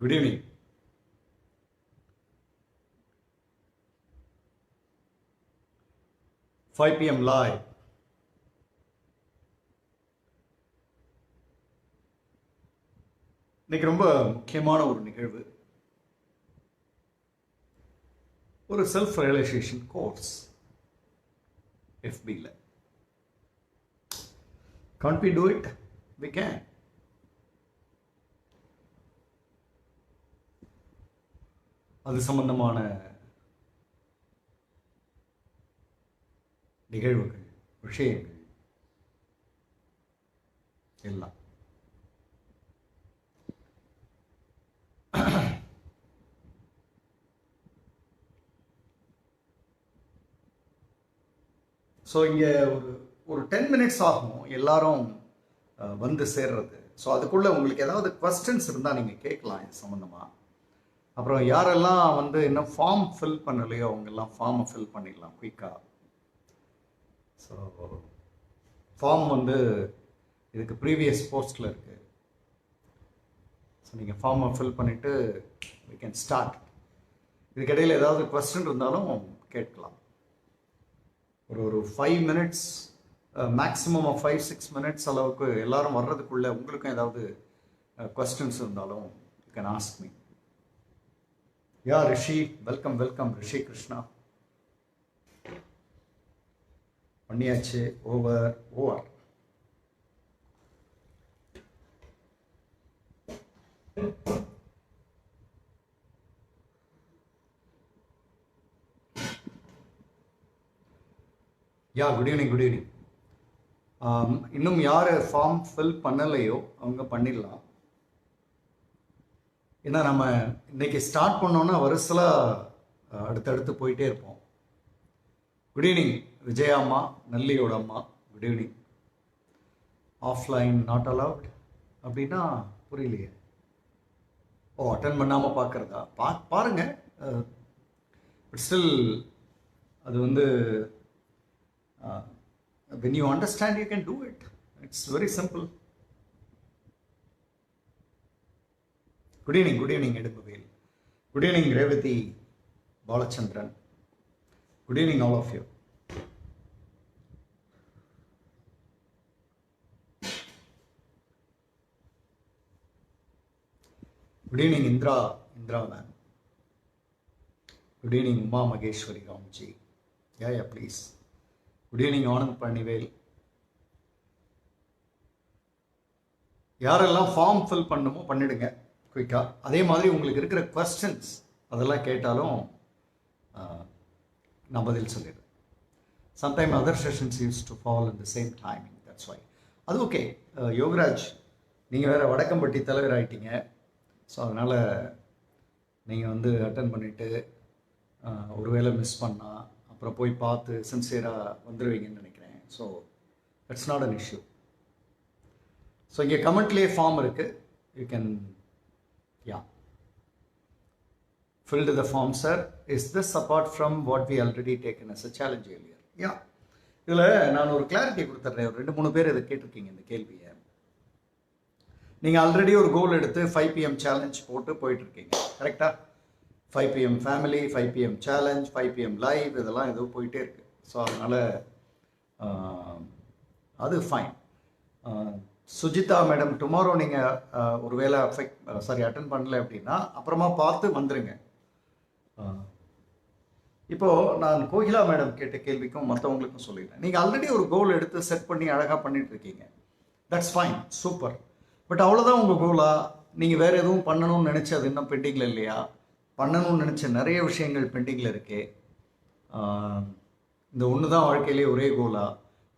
Good evening. Five PM live. இன்னைக்கு ரொம்ப முக்கியமான ஒரு நிகழ்வு. ஒரு செல்ஃப் ரியலைசேஷன் கோர்ஸ் FBல. Can't we do it? We can. அது சம்பந்தமான நிகழ்வுகள், விஷயங்கள் எல்லாம் ஸோ இங்கே ஒரு 10 மினிட்ஸ் ஆகும் எல்லாரும் வந்து சேர்றது. ஸோ அதுக்குள்ளே உங்களுக்கு ஏதாவது கொஸ்டின்ஸ் இருந்தால் நீங்கள் கேட்கலாம் இது சம்மந்தமாக. அப்புறம் யாரெல்லாம் வந்து இன்னும் ஃபார்ம் ஃபில் பண்ணலையோ அவங்கெல்லாம் ஃபார்மை ஃபில் பண்ணிடலாம் குயிக்காக. ஸோ ஃபார்ம் வந்து இதுக்கு ப்ரீவியஸ் போஸ்ட்டில் இருக்குது. ஸோ நீங்கள் ஃபார்மை ஃபில் பண்ணிவிட்டு we can start. இதுக்கிடையில் ஏதாவது கொஸ்டின் இருந்தாலும் கேட்கலாம். ஒரு 5 மினிட்ஸ் மேக்ஸிமம் 5-6 மினிட்ஸ் அளவுக்கு எல்லாரும் வர்றதுக்குள்ளே உங்களுக்கும் ஏதாவது கொஸ்டின்ஸ் இருந்தாலும் you can ask me. Yeah Rishi, welcome Rishi Krishna. பண்ணியாச்சு. ஓவர். Yeah good evening. இன்னும் யார் ஃபார்ம் ஃபில் பண்ணலையோ அவங்க பண்ணிடலாம். ஏன்னா நம்ம இன்னைக்கு ஸ்டார்ட் பண்ணோன்னா வருஷலாக அடுத்தடுத்து போயிட்டே இருப்போம். குட் ஈவினிங் விஜயா அம்மா, நல்லியோட அம்மா. Good evening. Offline not allowed அப்படின்னா புரியலையே. ஓ, அட்டன் பண்ணாமல் பார்க்குறதா? பாருங்க. பட் ஸ்டில் அது வந்து when you understand you can do it. It's very simple. Good evening Edupavel. Good evening Revati Balachandran. Good evening all of you. Good evening Indra ma'am. Good evening Uma Mageshwari Ramji. Yeah, please. Good evening Anand Palanivel. யாரெல்லாம் form fill பண்ணுமோ பண்ணிடுங்க குயிக்காக. அதே மாதிரி உங்களுக்கு இருக்கிற questions அதெல்லாம் கேட்டாலும் நான் பதில் சொல்லிடுறேன். Sometime other sessions used to fall in the same timing, that's why. அது ஓகே. யோகராஜ், நீங்கள் வேறு வடக்கம்பட்டி தலைவர் ஆகிட்டீங்க. ஸோ அதனால் நீங்கள் வந்து அட்டன் பண்ணிவிட்டு ஒருவேளை மிஸ் பண்ணால் அப்புறம் போய் பார்த்து சின்சியராக வந்துடுவீங்கன்னு நினைக்கிறேன். So that's not an issue. So இங்கே கமெண்ட்லேயே ஃபார்ம் இருக்குது. You can filled the form sir. Is this apart from what we already taken as a challenge earlier? இதில் நான் ஒரு கிளாரிட்டி கொடுத்துட்றேன். ஒரு 2-3 பேர் இதை கேட்டிருக்கீங்க இந்த கேள்வியை. நீங்கள் ஆல்ரெடி ஒரு கோல் எடுத்து 5 PM சேலஞ்ச் போட்டு போயிட்டுருக்கீங்க, கரெக்டாக? 5 PM family, 5 PM challenge, 5 PM live, இதெல்லாம் எதுவும் போயிட்டே இருக்குது. ஸோ அதனால் அது ஃபைன். சுஜிதா மேடம், டுமாரோ நீங்கள் ஒரு வேளை அட்டன் பண்ணல அப்படின்னா அப்புறமா பார்த்து வந்துடுங்க. இப்போது நான் கோகிலா மேடம் கேட்ட கேள்விக்கும் மற்றவங்களுக்கும் சொல்லிடுறேன். நீங்கள் ஆல்ரெடி ஒரு கோல் எடுத்து செட் பண்ணி அழகாக பண்ணிகிட்ருக்கீங்க, தட்ஸ் ஃபைன், சூப்பர். பட் அவ்வளோதான் உங்கள் கோலா? நீங்கள் வேறு எதுவும் பண்ணணும்னு நினச்சி அது இன்னும் பெண்டிங்கில் இல்லையா? பண்ணணும்னு நினச்ச நிறைய விஷயங்கள் பெண்டிங்கில் இருக்கே. இந்த ஒன்று தான் வாழ்க்கையிலே ஒரே கோலா?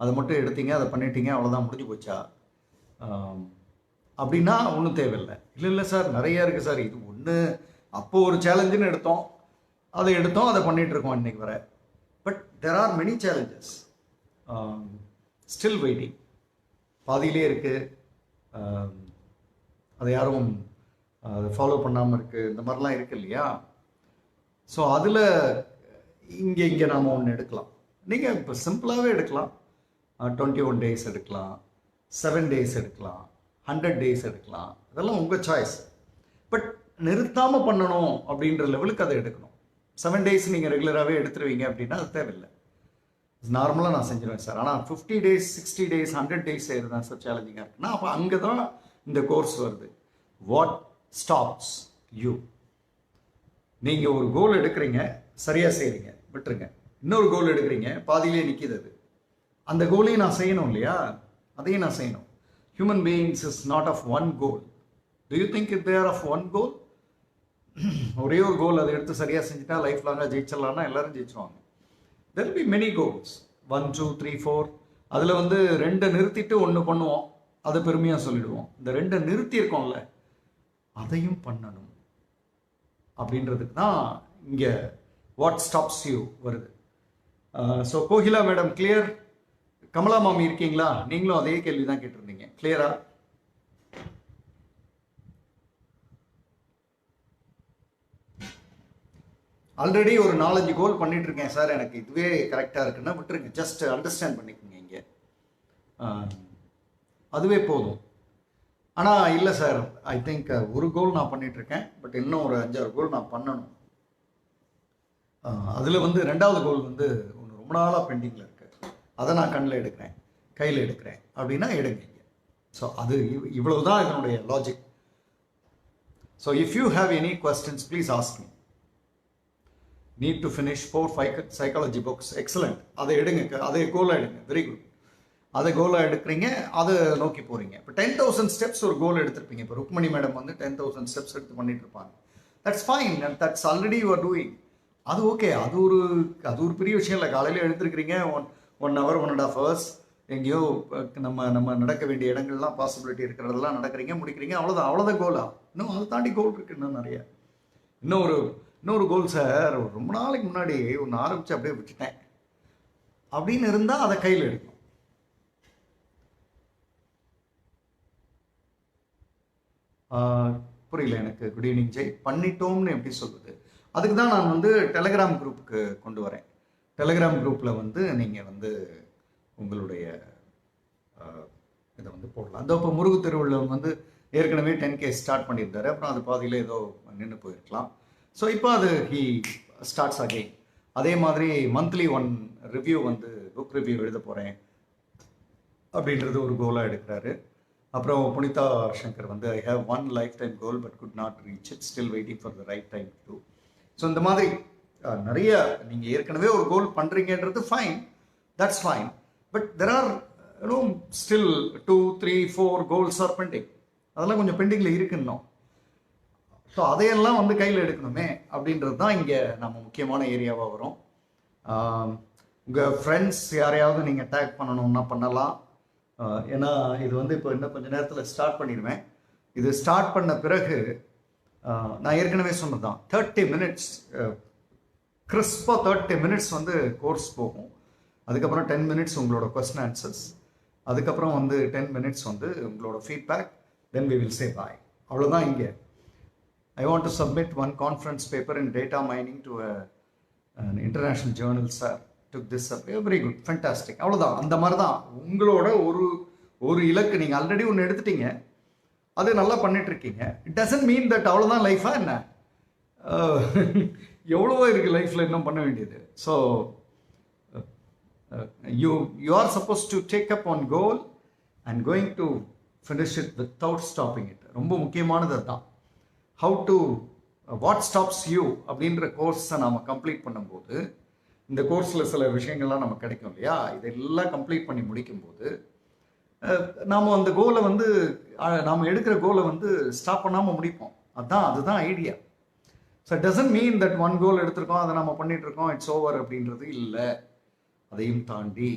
அதை மட்டும் எடுத்தீங்க, அதை பண்ணிட்டீங்க, அவ்வளோதான், முடிஞ்சு போச்சா அப்படின்னா ஒன்றும் தேவையில்லை. இல்லை சார், நிறையா இருக்குது சார். இது ஒன்று அப்போது ஒரு சேலஞ்சுன்னு எடுத்தோம், அதை பண்ணிகிட்ருக்கோம் இன்றைக்கி வர. But there are many challenges still waiting. பாதியிலே இருக்குது. அதை யாரும் அதை ஃபாலோ பண்ணாமல் இருக்குது, இந்த மாதிரிலாம் இருக்குது இல்லையா? ஸோ அதில் இங்கே நாம் ஒன்று எடுக்கலாம். நீங்கள் இப்போ சிம்பிளாகவே எடுக்கலாம். 21 days எடுக்கலாம், 7 days எடுக்கலாம், 100 days எடுக்கலாம். இதெல்லாம் உங்கள் சாய்ஸ். பட் நிறுத்தாமல் பண்ணணும் அப்படின்ற லெவலுக்கு அதை எடுக்கணும். 7 days நீங்கள் ரெகுலராகவே எடுத்துருவீங்க அப்படின்னா அது தேவையில்லை. நார்மலாக நான் செஞ்சிருவேன் சார். ஆனால் 50 days 60 days 100 days செய்கிறது தான் சார் சேலஞ்சிங்காக இருக்குன்னா, அப்போ அங்கே தான் இந்த கோர்ஸ் வருது. What stops you? நீங்கள் ஒரு கோல் எடுக்கிறீங்க, சரியாக செய்கிறீங்க, விட்டுருங்க. இன்னொரு கோல் எடுக்கிறீங்க, பாதியிலே நிற்கிது. அது அந்த கோலையும் நான் செய்யணும் இல்லையா? அதையும் நான் செய்யணும். Human beings is not of one goal. Do you think it there of one goal? ஒரே ஒரு கோல் அதை எடுத்து சரியாக செஞ்சுட்டா லைஃப் லாங்காக ஜெயிச்சிடலான்னா எல்லாரும் ஜெயிச்சிருவாங்க. There will be many goals, 1 2 3 4. அதில் வந்து 2 நிறுத்திட்டு 1 பண்ணுவோம், அதை பெருமையாக சொல்லிடுவோம். இந்த 2 நிறுத்தியிருக்கோம்ல, அதையும் பண்ணணும் அப்படின்றதுக்கு தான் இங்கே வாட் ஸ்டாப்ஸ் யூ வருது. So Kokila madam clear? Kamala மாமி இருக்கீங்களா? நீங்களும் அதே கேள்வி தான் கேட்டிருந்தீங்க. கிளியரா? ஆல்ரெடி ஒரு 4-5 கோல் பண்ணிட்டு இருக்கேன் சார், எனக்கு இதுவே கரெக்டாக இருக்குன்னா விட்டுருங்க. ஜஸ்ட் அண்டர்ஸ்டாண்ட் பண்ணிக்கோங்க இங்கே, அதுவே போதும். ஆனால் இல்லை சார், ஐ திங்க் ஒரு கோல் நான் பண்ணிட்டு இருக்கேன், பட் இன்னும் ஒரு 5-6 கோல் நான் பண்ணணும். அதில் வந்து 2வது கோல் வந்து ஒன்று ரொம்ப நாளாக பெண்டிங்கில் இருக்குது, அதை நான் கண்ணில் எடுக்கிறேன், கையில் எடுக்கிறேன் அப்படின்னா எடுங்க. ஸோ அது இவ்வளவு தான் இதனுடைய logic. So if you have any questions please ask me. Need to finish 4-5 psychology books. Excellent. அதை எடுங்க, அதை கோலாக எடுங்க. Very good. அதை கோலாக எடுக்கிறீங்க, அதை நோக்கி போகிறீங்க. இப்போ 10,000 ஸ்டெப்ஸ் ஒரு கோல் எடுத்திருப்பீங்க. இப்போ ருக்மணி மேடம் வந்து 10,000 ஸ்டெப்ஸ் எடுத்து பண்ணிட்டு இருப்பாங்க. That's fine, that's already you are doing. அது ஓகே, அது ஒரு பெரிய விஷயம் இல்லை. காலையில் எடுத்துருக்கிறீங்க, 1 hour 1.5 hours எங்கேயோ நம்ம நடக்க வேண்டிய இடங்கள்லாம் பாசிபிலிட்டி இருக்கிறதெல்லாம் நடக்கிறீங்க, முடிக்கிறீங்க, அவ்வளோதான் கோலா? இன்னும் அதை தாண்டி கோல் இருக்கு இன்னும் நிறைய. இன்னொரு கோல் சார், ரொம்ப நாளைக்கு முன்னாடி ஒன்று ஆரம்பித்து அப்படியே விட்டுட்டேன் அப்படின்னு இருந்தால் அதை கையில் எடுக்கும். புரியல எனக்கு. Good evening Jai. பண்ணிட்டோம்னு எப்படி சொல்லுது? அதுக்கு தான் நான் வந்து டெலகிராம் குரூப்புக்கு கொண்டு வரேன். டெலகிராம் குரூப்பில் வந்து நீங்கள் வந்து உங்களுடைய இதை வந்து போடலாம். அந்த இப்போ முருகு திருவள்ளுவர் வந்து ஏற்கனவே 10K ஸ்டார்ட் பண்ணியிருந்தாரு, அப்புறம் அது பாதியில் ஏதோ நின்று போயிருக்கலாம். ஸோ இப்போ அது ஹி ஸ்டார்ட்ஸ் அகெயின். அதே மாதிரி மந்த்லி 1 ரிவ்யூ வந்து புக் ரிவ்யூ எழுத போகிறேன் அப்படின்றது ஒரு கோலாக எடுக்கிறாரு. அப்புறம் புனிதா சங்கர் வந்து I have 1 lifetime goal but could not reach it, still waiting for the right time to. So இந்த மாதிரி நிறைய நீங்கள் ஏற்கனவே ஒரு கோல் பண்ணுறீங்கன்றது fine, that's fine. But there are still 2 3 4 goals are pending. அதெல்லாம் கொஞ்சம் பெண்டிங்கில் இருக்குன்னோம். ஸோ அதையெல்லாம் வந்து கையில் எடுக்கணுமே அப்படின்றது தான் இங்கே நம்ம முக்கியமான ஏரியாவாக வரும். உங்கள் ஃப்ரெண்ட்ஸ் யாரையாவது நீங்கள் டேக் பண்ணணும்னா பண்ணலாம். ஏன்னா இது வந்து இப்போ இன்னும் கொஞ்சம் நேரத்தில் ஸ்டார்ட் பண்ணிடுவேன். இது ஸ்டார்ட் பண்ண பிறகு நான் ஏற்கனவே சொன்னது தான், 30 minutes கிறிஸ்பாக 30 minutes வந்து கோர்ஸ் போகும். அதுக்கப்புறம் 10 minutes உங்களோட கொஸ்டின் ஆன்சர்ஸ், அதுக்கப்புறம் வந்து 10 minutes வந்து உங்களோட feedback, then we will say bye. அவ்வளோதான் இங்கே. I want to submit 1 conference paper in data mining to an international journal, sir. Took this up. Very good, fantastic. அவ்வளோதான். அந்த மாதிரி தான் உங்களோட ஒரு இலக்கு. நீங்கள் ஆல்ரெடி ஒன்று எடுத்துட்டீங்க, அது நல்லா பண்ணிட்டு இருக்கீங்க. இட் டசன்ட் மீன் தட் அவ்வளோதான் லைஃபா என்ன. எவ்வளவோ இருக்குது லைஃப்பில் இன்னும் பண்ண வேண்டியது. So you are supposed to take up one goal and going to finish it without stopping it. ரொம்ப முக்கியமானது அதுதான். How to what stops you அப்படின்ற கோர்ஸை நாம் கம்ப்ளீட் பண்ணும்போது, இந்த கோர்ஸில் சில விஷயங்கள்லாம் நமக்கு கிடைக்கும் இல்லையா? இதெல்லாம் கம்ப்ளீட் பண்ணி முடிக்கும்போது நாம் அந்த கோலை வந்து நாம் எடுக்கிற கோலை வந்து ஸ்டாப் பண்ணாமல் முடிப்போம். அதுதான் idea. So it doesn't mean that 1 கோல் எடுத்திருக்கோம், அதை நம்ம பண்ணிகிட்ருக்கோம், இட்ஸ் ஓவர் அப்படின்றது இல்லை. அதையும் தாண்டி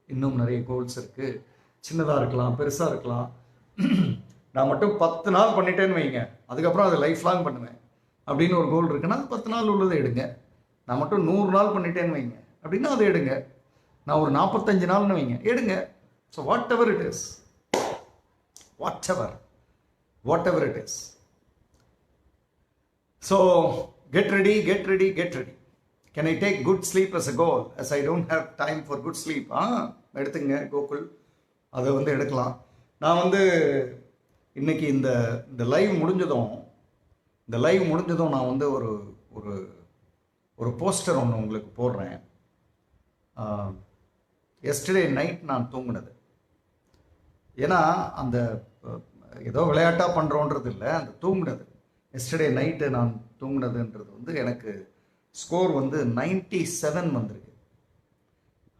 இன்னும் நிறைய கோல்ஸ் இருக்குது. சின்னதாக இருக்கலாம், பெருசாக இருக்கலாம். நான் மட்டும் 10 நாள் பண்ணிட்டேன்னு வைங்க, அதுக்கப்புறம் அதை லைஃப் லாங் பண்ணுவேன் அப்படின்னு ஒரு கோல் இருக்குன்னா 10 நாள் உள்ளதை எடுங்க. நான் மட்டும் 100 நாள் பண்ணிட்டேன்னு வைங்க அப்படின்னா அதை எடுங்க. நான் ஒரு 45 நாள்னு வைங்க, எடுங்க. So what ever it is, what ever it is. So get ready. Can I take good sleep as a goal, as I don't have time for good sleep? எடுத்துங்க கோகுல், அதை வந்து எடுக்கலாம். நான் வந்து இன்னைக்கு இந்த லைவ் முடிஞ்சதும் இந்த லைவ் முடிஞ்சதும் நான் வந்து ஒரு ஒரு ஒரு போஸ்டர் ஒன்று உங்களுக்கு போடுறேன். எஸ்டர்டே நைட் நான் தூங்கினது. ஏன்னா அந்த ஏதோ விளையாட்டாக பண்ணுறோன்றது இல்லை, அந்த தூங்கினது எஸ்டர்டே நைட்டு நான் தூங்கினதுன்றது வந்து எனக்கு ஸ்கோர் வந்து 97 வந்திருக்கு.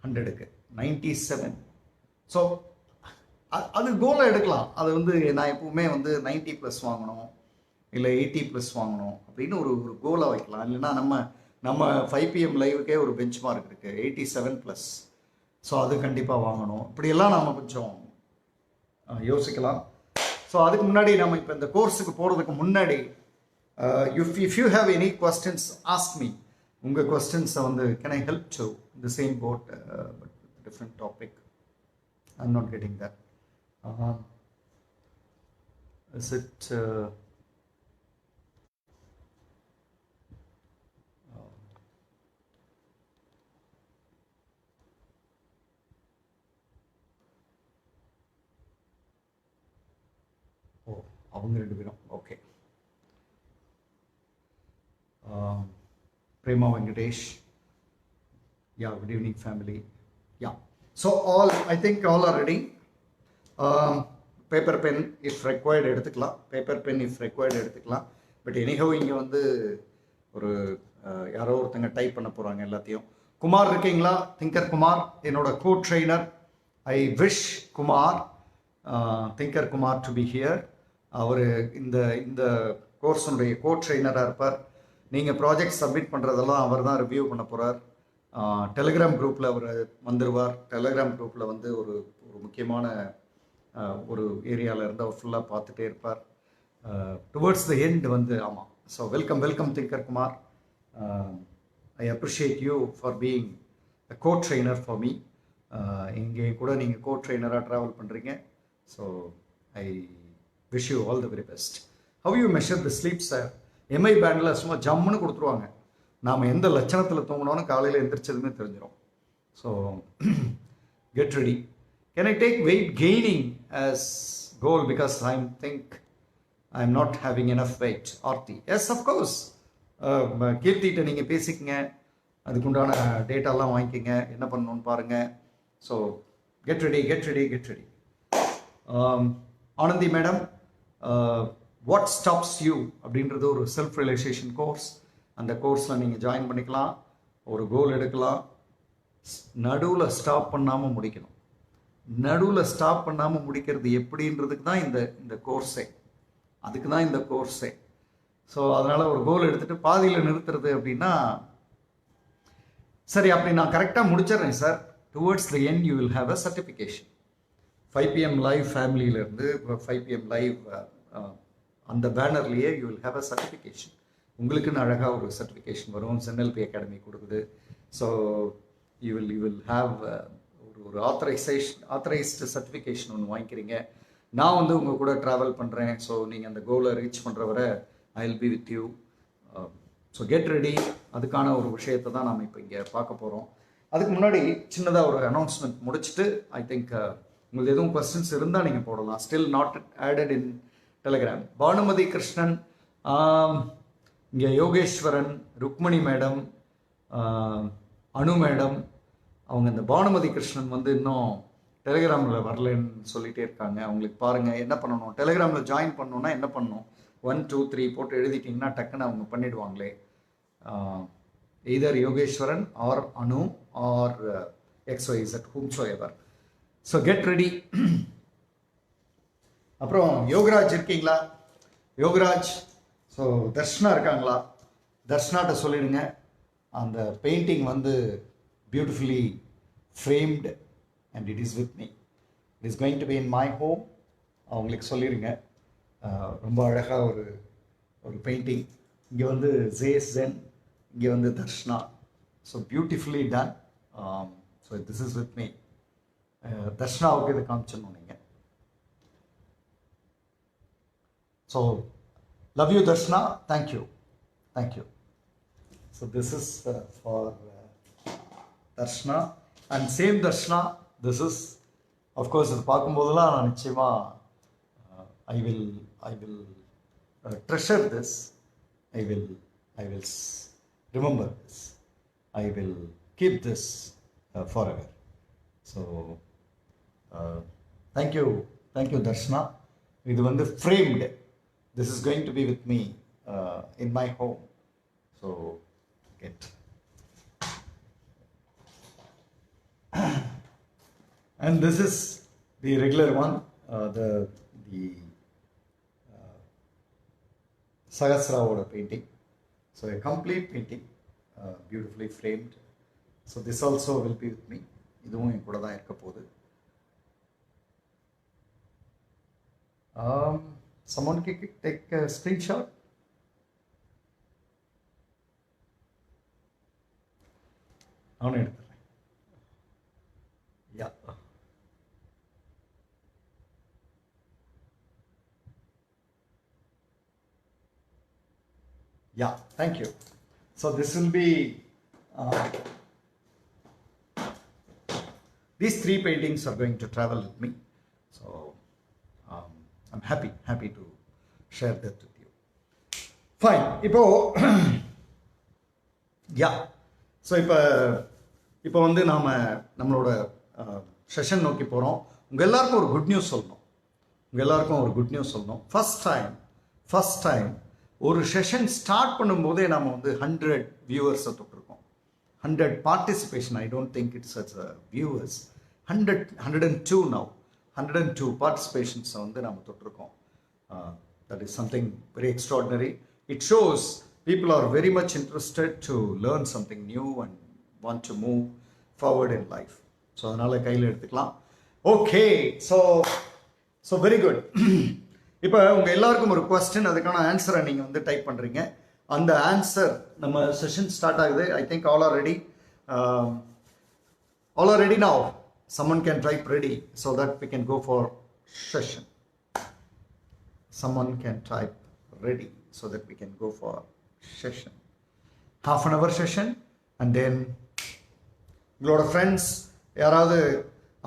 100க்கு 97. ஸோ அது கோலை எடுக்கலாம். அது வந்து நான் எப்பவுமே வந்து 90+ வாங்கணும், இல்லை 80+ வாங்கணும் அப்படின்னு ஒரு ஒரு கோலை வைக்கலாம். இல்லைன்னா நம்ம 5 PM லைவுக்கே ஒரு பெஞ்ச் மார்க் இருக்குது 87+. ஸோ அது கண்டிப்பாக வாங்கணும். இப்படியெல்லாம் நம்ம கொஞ்சம் யோசிக்கலாம். ஸோ அதுக்கு முன்னாடி நம்ம இப்போ இந்த கோர்ஸுக்கு போகிறதுக்கு முன்னாடி if you have any questions ask me. உங்கள் கொஸ்டின்ஸை வந்து can I help to the same boat but different topic. I'm not getting that. Is it அவங்க 2 பேரும் okay. Prema Venkatesh, yeah, good evening family. Yeah, so all I think all are ready. Paper pen if required எடுத்துக்கலாம், paper pen if required எடுத்துக்கலாம். But anyhow இங்கே வந்து ஒரு யாரோ ஒருத்தங்க type பண்ண போகிறாங்க எல்லாத்தையும். குமார் இருக்கீங்களா? திங்கர் குமார் என்னோட co trainer. I wish Kumar, Dinkar Kumar to be here. அவர் இந்த கோர்ஸனுடைய கோ ட்ரெயினராக இருப்பார். நீங்கள் ப்ராஜெக்ட் சப்மிட் பண்ணுறதெல்லாம் அவர் தான் ரிவ்யூ பண்ண போகிறார். டெலிகிராம் குரூப்பில் அவர் வந்துடுவார். டெலிகிராம் குரூப்பில் வந்து ஒரு ஒரு முக்கியமான ஒரு ஏரியாவில் இருந்து அவர் ஃபுல்லாக பார்த்துட்டே இருப்பார். டுவர்ட்ஸ் த எண்ட் வந்து ஆமாம். So welcome thinker Kumar. I appreciate you for being a co trainer for me. இங்கே கூட நீங்கள் கோ ட்ரெயினராக ட்ராவல் பண்ணுறீங்க. So I wish you all the very best. How you measure the sleep sir? MI பேண்டில் சும்மா ஜம்முன்னு கொடுத்துருவாங்க. நாம் எந்த லட்சணத்தில் தூங்கினோன்னு காலையில் எந்திரிச்சதுமே தெரிஞ்சிடும். So get ready. Can I take weight gaining as goal because I think I am not having enough weight? Aarthi yes of course. கீர்த்திகிட்ட நீங்கள் பேசிக்கங்க, அதுக்குண்டான டேட்டாலாம் வாங்கிக்கோங்க, என்ன பண்ணணும்னு பாருங்கள். So get ready. Anandhi madam, what stops you அப்படின்றது ஒரு செல்ஃப் ரியலைசேஷன் கோர்ஸ். அந்த கோர்ஸில் நீங்கள் ஜாயின் பண்ணிக்கலாம், ஒரு கோல் எடுக்கலாம். நடுவில் ஸ்டாப் பண்ணாமல் முடிக்கணும். நடுவில் ஸ்டாப் பண்ணாமல் முடிக்கிறது எப்படின்றதுக்கு தான் இந்த கோர்ஸே, அதுக்கு தான் இந்த கோர்ஸே. ஸோ அதனால் ஒரு கோல் எடுத்துகிட்டு பாதியில் நிறுத்துறது அப்படின்னா சரி அப்படி நான் கரெக்டாக முடிச்சிடுறேன் sir, towards the end you will have a certification. 5 PM live ஃபேமிலியிலேருந்து 5 PM லைவ் அந்த பேனர்லேயே you will have a certification. உங்களுக்குன்னு அழகாக ஒரு சர்டிஃபிகேஷன் வரும், ZNLP அகாடமி கொடுக்குது. ஸோ யூ வில் ஹாவ் ஒரு ஆத்தரைஸ்டு சர்டிஃபிகேஷன் ஒன்று வாங்கிக்கிறீங்க. நான் வந்து உங்கள் கூட ட்ராவல் பண்ணுறேன். ஸோ நீங்கள் அந்த கோலை ரீச் பண்ணுற வரை I will be with you. So get ready. அதுக்கான ஒரு விஷயத்தை தான் நாம் இப்போ இங்கே பார்க்க போகிறோம். அதுக்கு முன்னாடி சின்னதாக ஒரு அனௌன்ஸ்மெண்ட் முடிச்சுட்டு ஐ திங்க் உங்களுக்கு எதுவும் கொஸ்டின்ஸ் இருந்தால் நீங்கள் போடலாம். Still not added in Telegram. Bhanumathi Krishnan, இங்கே யோகேஸ்வரன், ருக்மணி மேடம், அனு மேடம், அவங்க இந்த பானுமதி கிருஷ்ணன் வந்து இன்னும் டெலிகிராமில் வரலன்னு சொல்லிகிட்டே இருக்காங்க. அவங்களுக்கு பாருங்கள் என்ன பண்ணணும். டெலிகிராமில் ஜாயின் பண்ணணுன்னா என்ன பண்ணணும், 1 2 3 போட்டு எழுதிட்டிங்கன்னா டக்குன்னு அவங்க பண்ணிவிடுவாங்களே. Either Yogeswaran or Anu or XYZ whomsoever. So get ready. அப்புறம் யோகராஜ் இருக்கீங்களா? யோகராஜ். ஸோ தர்ஷனா இருக்காங்களா? தர்ஷனாட்ட சொல்லிடுங்க அந்த பெயிண்டிங் வந்து beautifully framed and it is with me. It is going to be in my home. அவங்களுக்கு சொல்லிடுங்க. ரொம்ப அழகாக ஒரு பெயிண்டிங். இங்கே வந்து ஜென், இங்கே வந்து Darshana. So beautifully done. So this is with me. தர்ஷனாவுக்கு இது காமிச்சிடணும் நீங்கள். So love you Darshana. Thank you. So this is for Darshana and same Darshana. This is of course இது பார்க்கும்போதெல்லாம் நான் நிச்சயமாக I will treasure this. I will remember this. I will keep this forever. So thank you Darshana. இது வந்து framed. This is going to be with me in my home. So get. And this is the regular one, the Sahasraoda painting. So a complete painting, beautifully framed. So this also will be with me. இதுவும் என் கூட தான் இருக்க போகுது. Someone can take a screenshot. அவனை எடுத்துறேன். Yeah. Yeah, thank you. So this will be these 3 paintings are going to travel with me. So I'm happy to share that with you. Fine. இப்போ yeah. So இப்போ வந்து நம்மளோட session நோக்கி போகிறோம். உங்கள் எல்லாருக்கும் ஒரு குட் நியூஸ் சொல்லணும். ஃபர்ஸ்ட் டைம் ஒரு செஷன் ஸ்டார்ட் பண்ணும்போதே நம்ம வந்து 100 வியூவர்ஸை தொட்டிருக்கோம். 100 participation. I don't think it's as viewers. 102 now. 102 பார்ட்டிசிபேஷன்ஸை வந்து நம்ம தொட்டிருக்கோம். That is something very extraordinary. It shows people are very much interested to learn something new and want to move forward in life. So அதனால கையில் எடுத்துக்கலாம். Okay, so very good. இப்போ உங்கள் எல்லாருக்கும் ஒரு கொஸ்டின், அதுக்கான ஆன்சரை நீங்கள் வந்து டைப் பண்ணுறீங்க. அந்த ஆன்சர் நம்ம செஷன் ஸ்டார்ட் ஆகுது. I think all are ready now. Someone can type ready so that we can go for session. Someone can type ready so that we can go for session. Half an hour session, and then உங்களோட friends யாராவது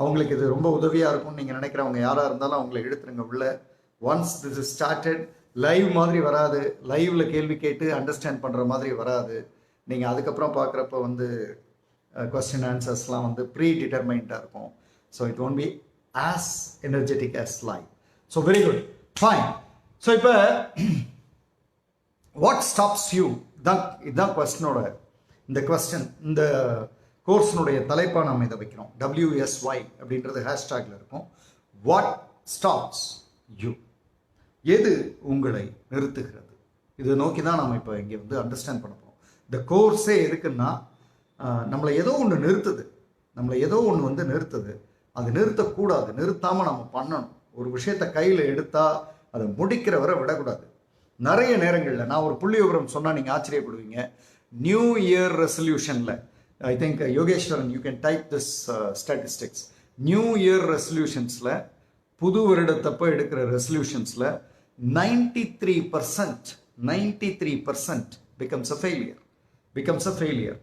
அவங்களுக்கு இது ரொம்ப உதவியாக இருக்கும்னு நீங்கள் நினைக்கிறவங்க யாராக இருந்தாலும் அவங்கள எடுத்துருங்க உள்ள. Once this is started, live மாதிரி வராது. லைவில் கேள்வி கேட்டு அண்டர்ஸ்டாண்ட் பண்ணுற மாதிரி வராது. நீங்கள் அதுக்கப்புறம் பார்க்குறப்ப வந்து கொஸ்டின் ஆன்சர்ஸ்லாம் வந்து ப்ரீ டிட்டர்மைண்டாக இருக்கும். So it won't be as energetic as live. So very good, fine. So இப்போ வாட் ஸ்டாப்ஸ் யூ, இதுதான் கொஸ்டினோட, இந்த கொஸ்டின், இந்த கோர்ஸினுடைய தலைப்பாக நம்ம இதை வைக்கிறோம். WSY அப்படின்றது ஹேஷ்டாகில் இருக்கும். வாட் ஸ்டாப்ஸ் யூ, எது உங்களை நிறுத்துகிறது? இதை நோக்கி தான் நம்ம இப்போ இங்கே வந்து அண்டர்ஸ்டாண்ட் பண்ண போகிறோம். இந்த கோர்ஸே எதுக்குன்னா நம்மளை ஏதோ ஒன்று நிறுத்துது. அது நிறுத்தக்கூடாது. நிறுத்தாமல் நம்ம பண்ணணும். ஒரு விஷயத்தை கையில் எடுத்தால் அதை முடிக்கிற வரை விடக்கூடாது. நிறைய நேரங்களில் நான் ஒரு புள்ளி விவரம் சொன்னால் நீங்கள் ஆச்சரியப்படுவீங்க. நியூ இயர் ரெசல்யூஷனில், I think Yogeswaran, you can type this statistics. New year ரெசல்யூஷன்ஸில், புது வருடத்தப்போ எடுக்கிற ரெசல்யூஷன்ஸில் 93% becomes a failure.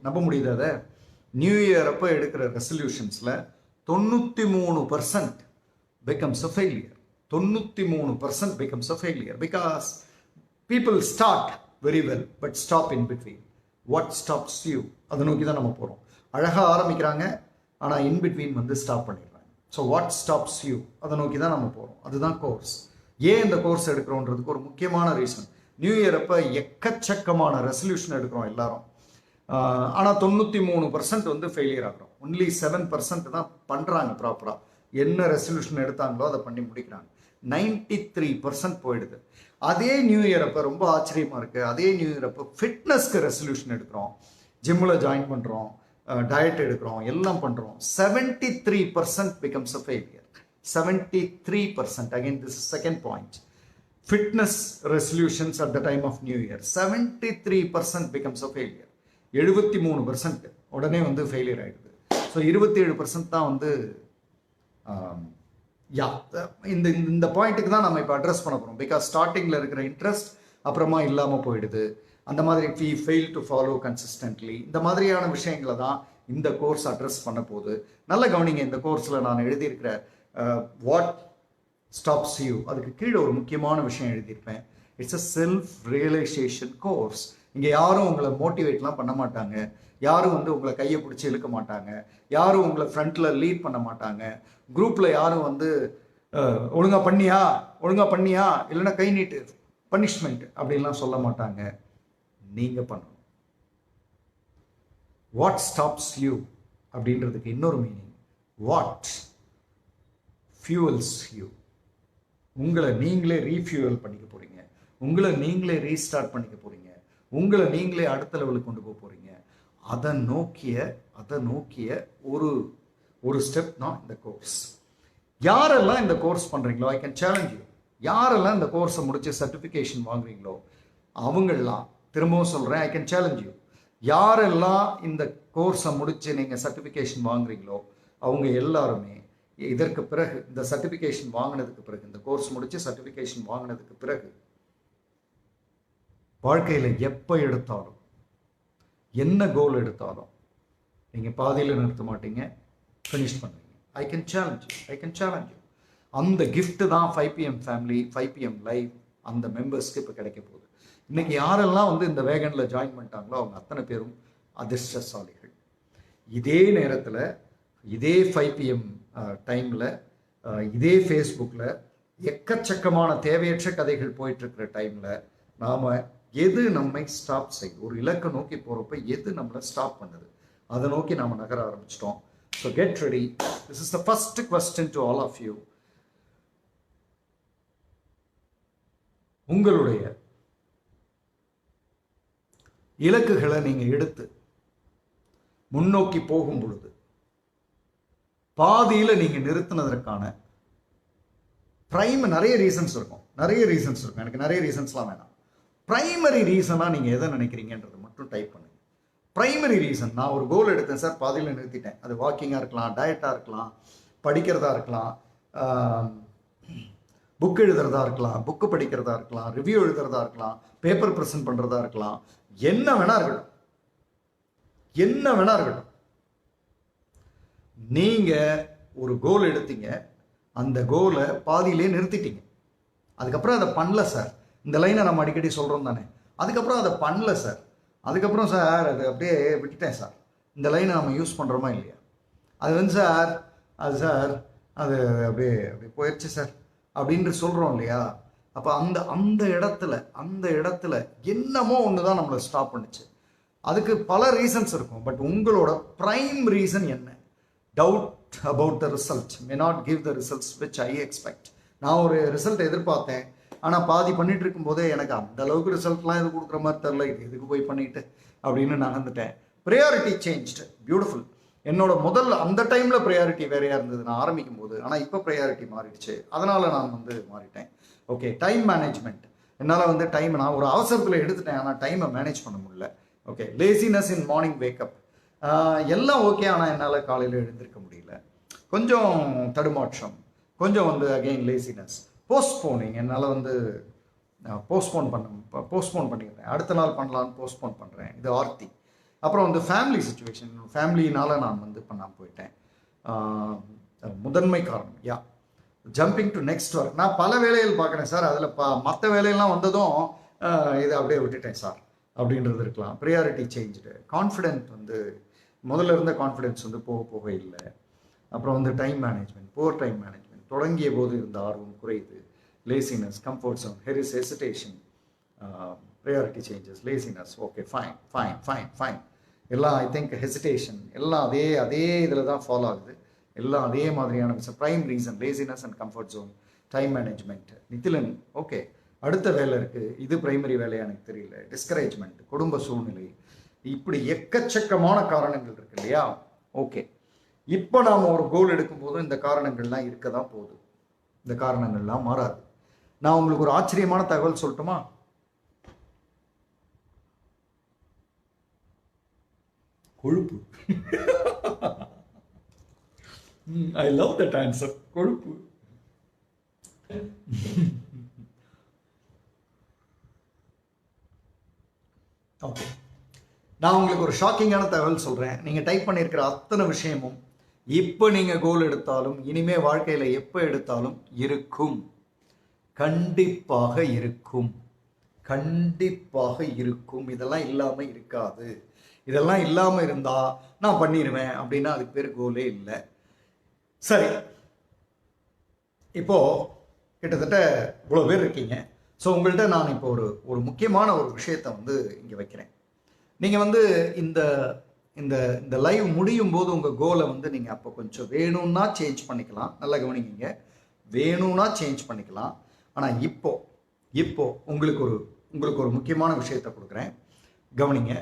நம்ப முடியுது அதை? நியூ இயர் அப்போ எடுக்கிற ரெசல்யூஷன்ஸில் 93% becomes a failure. 93% becomes a failure because people start very well but stop in between. What stops you? அதை நோக்கி தான் நம்ம போகிறோம். அழகாக ஆரம்பிக்கிறாங்க, ஆனால் இன் பிட்வீன் வந்து ஸ்டாப் பண்ணிடுறாங்க. ஸோ வாட் ஸ்டாப்ஸ் யூ, அதை நோக்கி தான் நம்ம போகிறோம். அதுதான் கோர்ஸ். ஏன் இந்த கோர்ஸ் எடுக்கிறோன்றதுக்கு ஒரு முக்கியமான ரீசன். நியூ இயர் அப்போ எக்கச்சக்கமான ரெசல்யூஷன் எடுக்கிறோம் எல்லாரும். ஆனால் 93% வந்து ஃபெயிலியர் ஆகிறோம். ஒன்லி 7% தான் பண்ணுறாங்க ப்ராப்பராக. என்ன ரெசல்யூஷன் எடுத்தாங்களோ அதை பண்ணி முடிக்கிறாங்க. 93% போயிடுது. அதே நியூ இயர் அப்போ ரொம்ப ஆச்சரியமாக இருக்குது. அதே நியூ இயர் அப்போ ஃபிட்னஸ்க்கு ரெசல்யூஷன் எடுக்கிறோம், ஜிம்மில் ஜாயின் பண்ணுறோம், டயட் எடுக்கிறோம், எல்லாம் பண்ணுறோம். 73% becomes a failure. 73%. Again, this is second point. Fitness resolutions at the time of New Year, 73% becomes a failure. 73% உடனே வந்து ஃபெயிலியர் ஆகிடுது. ஸோ 27% தான் வந்து இந்த பாயிண்ட்டுக்கு தான் நம்ம இப்போ அட்ரஸ் பண்ண போகிறோம். பிகாஸ் ஸ்டார்டிங்கில் இருக்கிற இன்ட்ரெஸ்ட் அப்புறமா இல்லாமல் போயிடுது. அந்த மாதிரி we fail to follow consistently. இந்த மாதிரியான விஷயங்களை தான் இந்த கோர்ஸ் அட்ரஸ் பண்ண போகுது. நல்ல கவனிங்க. இந்த கோர்ஸில் நான் எழுதியிருக்கிற வாட் ஸ்டாப்ஸ் யூ, அதுக்கு கீழே ஒரு முக்கியமான விஷயம் எழுதியிருப்பேன். It's a self realisation course. இங்கே யாரும் உங்களை மோட்டிவேட்லாம் பண்ண மாட்டாங்க, யாரும் வந்து உங்களை கையை பிடிச்சி இழுக்க மாட்டாங்க, யாரும் உங்களை ஃப்ரண்ட்டில் லீட் பண்ண மாட்டாங்க, குரூப்பில் யாரும் வந்து ஒழுங்காக பண்ணியா இல்லைன்னா கை நீட்டு பனிஷ்மெண்ட் அப்படின்லாம் சொல்ல மாட்டாங்க. நீங்கள் பண்ணணும். வாட் ஸ்டாப்ஸ் யூ அப்படின்றதுக்கு இன்னொரு மீனிங், வாட் ஃபியூவல்ஸ் யூ. உங்களை நீங்களே ரீஃபியூவல் பண்ணிக்க போகிறீங்க, உங்களை நீங்களே ரீஸ்டார்ட் பண்ணிக்க போகிறீங்க, உங்களை நீங்களே அடுத்த லெவலுக்கு கொண்டு போக போகிறீங்க. அதை நோக்கிய ஒரு ஸ்டெப் தான் இந்த கோர்ஸ். யாரெல்லாம் இந்த கோர்ஸ் பண்ணுறீங்களோ, ஐ கேன் சேலஞ்ச் யூ, யாரெல்லாம் இந்த கோர்ஸை முடிச்சு சர்டிஃபிகேஷன் வாங்குறீங்களோ அவங்கெல்லாம், திரும்பவும் சொல்கிறேன், ஐ கேன் சேலஞ்ச் யூ, யாரெல்லாம் இந்த கோர்ஸை முடிச்சு நீங்கள் சர்டிஃபிகேஷன் வாங்குறீங்களோ அவங்க எல்லாருமே இதற்கு பிறகு, இந்த சர்டிஃபிகேஷன் வாங்கினதுக்கு பிறகு, இந்த கோர்ஸ் முடிச்சு சர்டிஃபிகேஷன் வாங்கினதுக்கு பிறகு வாழ்க்கையில் எப்போ எடுத்தாலும் என்ன கோல் எடுத்தாலும் நீங்கள் பாதியில் நிறுத்த மாட்டீங்க, ஃபினிஷ் பண்ணுவீங்க. I can challenge you. அந்த கிஃப்ட் தான் 5 PM ஃபேமிலி, 5 PM லைவ் அந்த மெம்பர்ஸ்க்கு இப்போ கிடைக்க போகுது. இன்னைக்கு யாரெல்லாம் வந்து இந்த வேகனில் ஜாயின் பண்ணிட்டாங்களோ அவங்க அத்தனை பேரும் அதிர்ஷ்டசாலிகள். இதே நேரத்தில், இதே 5 PM டைமில், இதே ஃபேஸ்புக்கில் எக்கச்சக்கமான தேவையற்ற கதைகள் போயிட்டுருக்கிற டைமில் நாம் எது நம்மை ஸ்டாப் செய்யும், ஒரு இலக்கை நோக்கி போகிறப்ப எது நம்மளை ஸ்டாப் பண்ணுது, அதை நோக்கி நாம் நகர ஆரம்பிச்சிட்டோம். So get ready. This is the first question to all of you. உங்களுடைய இலக்குகளை நீங்கள் எடுத்து முன்னோக்கி போகும் பொழுது பாதியில் நீங்கள் நிறுத்தினதற்கான நிறைய ரீசன்ஸ் இருக்கும். எனக்கு நிறைய ரீசன்ஸ்லாம் வேணாம். பிரைமரி ரீசனாக நீங்கள் எதை நினைக்கிறீங்கன்றது மட்டும் டைப் பண்ணுங்க. பிரைமரி ரீசன், நான் ஒரு கோல் எடுத்தேன் சார், பாதியில் நிறுத்திட்டேன். அது வாக்கிங்காக இருக்கலாம், டயட்டாக இருக்கலாம், படிக்கிறதா இருக்கலாம், புக் எழுதுறதா இருக்கலாம், புக்கு படிக்கிறதா இருக்கலாம், ரிவ்யூ எழுதுறதா இருக்கலாம், பேப்பர் ப்ரெசென்ட் பண்ணுறதா இருக்கலாம், என்ன வேணா இருக்கட்டும். நீங்கள் ஒரு கோல் எடுத்தீங்க, அந்த கோலை பாதியிலே நிறுத்திட்டீங்க. அதுக்கப்புறம் அதை பண்ணல சார், இந்த லைனை நம்ம அடிக்கடி சொல்கிறோம் தானே, அதுக்கப்புறம் அதை பண்ணல சார், அதுக்கப்புறம் சார் அது அப்படியே விட்டுட்டேன் சார், இந்த லைனை நம்ம யூஸ் பண்ணுறோமா இல்லையா, அது வந்து சார் அது அப்படியே போயிடுச்சு சார் அப்படின்ட்டு சொல்கிறோம் இல்லையா. அப்போ அந்த இடத்துல என்னமோ ஒன்று தான் நம்மளை ஸ்டாப் பண்ணுச்சு. அதுக்கு பல ரீசன்ஸ் இருக்கும். பட் உங்களோட ப்ரைம் ரீசன் என்ன? Doubt about the result may not give the results which I expect. நான் ஒரு ரிசல்ட் எதிர்பார்த்தேன், ஆனால் பாதி பண்ணிட்டு இருக்கும்போதே எனக்கு அந்த அளவுக்கு ரிசல்ட்லாம் எது கொடுக்குற மாதிரி தெரில, இது எதுக்கு போய் பண்ணிட்டு அப்படின்னு நகர்ந்துட்டேன். Priority changed. பியூட்டிஃபுல். என்னோட முதல்ல அந்த டைமில் ப்ரையாரிட்டி வேறையாக இருந்தது நான் ஆரம்பிக்கும் போது, ஆனால் இப்போ ப்ரையாரிட்டி மாறிடுச்சு. அதனால் நான் வந்து மாறிட்டேன். Okay, time management. என்னால் வந்து நான் ஒரு அவசரத்தில் எடுத்துட்டேன், ஆனால் டைமை மேனேஜ் பண்ண முடியல. ஓகே, லேசினஸ் இன் மார்னிங் வேக்கப். எல்லாம் ஓகே, ஆனால் என்னால் காலையில் எழுந்திருக்க முடியல. கொஞ்சம் தடுமாற்றம், கொஞ்சம் வந்து அகெயின் லேசினஸ். போஸ்ட்போனிங், என்னால் வந்து போஸ்ட்போன் பண்ணிடுறேன், அடுத்த நாள் பண்ணலான்னு போஸ்ட்போன் பண்ணுறேன். இது ஆர்த்தி. அப்புறம் வந்து ஃபேமிலி சுச்சுவேஷன், ஃபேமிலினால் நான் வந்து பண்ணாமல் போயிட்டேன். முதன்மை காரணம் ஜம்பிங் டு நெக்ஸ்ட் ஒர்க். நான் பல வேலைகள் பார்க்குறேன் சார், அதில் மற்ற வேலையெல்லாம் வந்ததும் இதை அப்படியே விட்டுட்டேன் சார் அப்படின்றது இருக்கலாம். Priority changed. கான்ஃபிடென்ட் வந்து முதல்ல இருந்த கான்ஃபிடென்ஸ் வந்து போக இல்லை. அப்புறம் வந்து time management, poor time management. தொடங்கிய போது இருந்த ஆர்வம் குறையுது. Laziness, comfort zone, hesitation, priority changes, laziness. Okay, fine எல்லாம் ஐ திங்க் ஹெசிடேஷன் எல்லாம் அதே இதில் தான் ஃபாலோ ஆகுது. எல்லாம் அதே மாதிரியான விஷயம். Prime reason laziness and comfort zone, time management. Nithilan, okay அடுத்த வேலை இருக்குது, இது பிரைமரி வேலையாக எனக்கு தெரியல. டிஸ்கரேஜ்மெண்ட், குடும்ப சூழ்நிலை, இப்படி எக்கச்சக்கமான காரணங்கள் இருக்கு இல்லையா. ஓகே, இப்போ நாம் ஒரு கோல் எடுக்கும்போது இந்த காரணங்கள்லாம் இருக்க தான் போகுது. இந்த காரணங்கள்லாம் மாறாது. நான் உங்களுக்கு ஒரு ஆச்சரியமான தகவல் சொல்லட்டுமா? கொழுப்பு. I love that answer. கொழுப்பு. ஓகே, நான் உங்களுக்கு ஒரு ஷாக்கிங்கான தகவல் சொல்கிறேன். நீங்கள் டைப் பண்ணியிருக்கிற அத்தனை விஷயமும் இப்போ நீங்கள் கோல் எடுத்தாலும் இனிமே வாழ்க்கையில் எப்போ எடுத்தாலும் இருக்கும், கண்டிப்பாக இருக்கும். கண்டிப்பாக இருக்கும். இதெல்லாம் இல்லாமல் இருக்காது. இதெல்லாம் இல்லாமல் இருந்தால் நான் பண்ணிடுவேன் அப்படின்னா அதுக்கு பேர் கோலே இல்லை. சரி, இப்போது கிட்டத்தட்ட இவ்வளோ பேர் இருக்கீங்க. ஸோ உங்கள்கிட்ட நான் இப்போ ஒரு முக்கியமான ஒரு விஷயத்தை வந்து இங்கே வைக்கிறேன். நீங்கள் வந்து இந்த இந்த இந்த லைவ் முடியும் போது உங்கள் கோலை வந்து நீங்கள் அப்போ கொஞ்சம் வேணும்னா சேஞ்ச் பண்ணிக்கலாம். நல்லா கவனிங்க, வேணும்னா சேஞ்ச் பண்ணிக்கலாம். ஆனால் இப்போ உங்களுக்கு ஒரு முக்கியமான விஷயத்தை கொடுக்குறேன், கவனிங்க.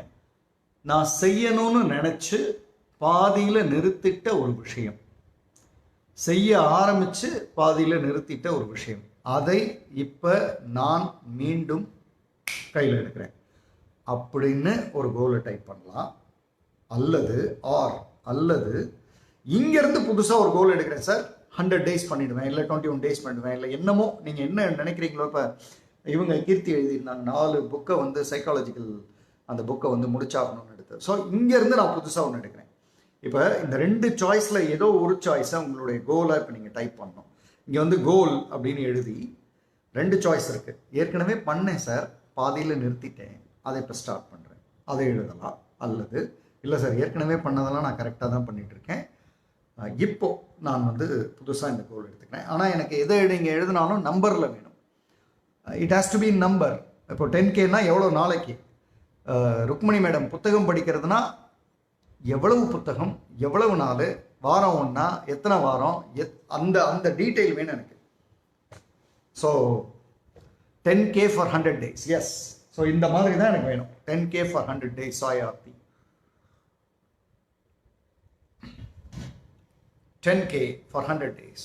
நான் செய்யணும்னு நினச்சி பாதியில் நிறுத்திட்ட ஒரு விஷயம், செய்ய ஆரம்பித்து பாதியில் நிறுத்திட்ட ஒரு விஷயம், அதை இப்போ நான் மீண்டும் கையில் எடுக்கிறேன் அப்படின்னு ஒரு கோலை டைப் பண்ணலாம். அல்லது இங்கேருந்து புதுசாக ஒரு கோல் எடுக்கிறேன் சார், 100 days பண்ணிவிடுவேன், இல்லை 21 days பண்ணிடுவேன், இல்லை என்னமோ நீங்கள் என்ன நினைக்கிறீங்களோ. இப்போ இவங்க கீர்த்தி எழுதியிருந்தாங்க 4 புக்கை வந்து சைக்காலஜிக்கல் அந்த புக்கை வந்து முடிச்சாகணும்னு எடுத்து. ஸோ இங்கேருந்து நான் புதுசாக ஒன்று எடுக்கிறேன். இப்போ இந்த 2 சாய்ஸில் ஏதோ ஒரு சாய்ஸை உங்களுடைய கோலாக இப்போ நீங்கள் டைப் பண்ணணும். இங்கே வந்து கோல் அப்படின்னு எழுதி 2 சாய்ஸ் இருக்குது. ஏற்கனவே பண்ணேன் சார், பாதியில் நிறுத்திட்டேன், அதை இப்போ ஸ்டார்ட் பண்ணுறேன், அதை எழுதலாம். அல்லது இல்லை சார், ஏற்கனவே பண்ணதெல்லாம் நான் கரெக்டாக தான் பண்ணிகிட்ருக்கேன், இப்போ நான் வந்து புதுசாக இந்த கோல் எடுத்துக்கிறேன். ஆனால் எனக்கு எதை நீங்கள் எழுதினாலும் நம்பரில் வேணும். It has to be number. இப்போ 10Kனா எவ்வளோ நாளைக்கு, ருக்மணி மேடம் புத்தகம் படிக்கிறதுனா எவ்வளவு புத்தகம், எவ்வளவு நாள், வாரம் ஒன்றா, எத்தனை வாரம், அந்த அந்த டீட்டெயில் வேணும் எனக்கு. So 10K for 100 days, yes. So இந்த மாதிரி தான் எனக்கு வேணும். 10K ஃபார் 100 days சாயார்த்தி, 10K ஃபார் 100 days.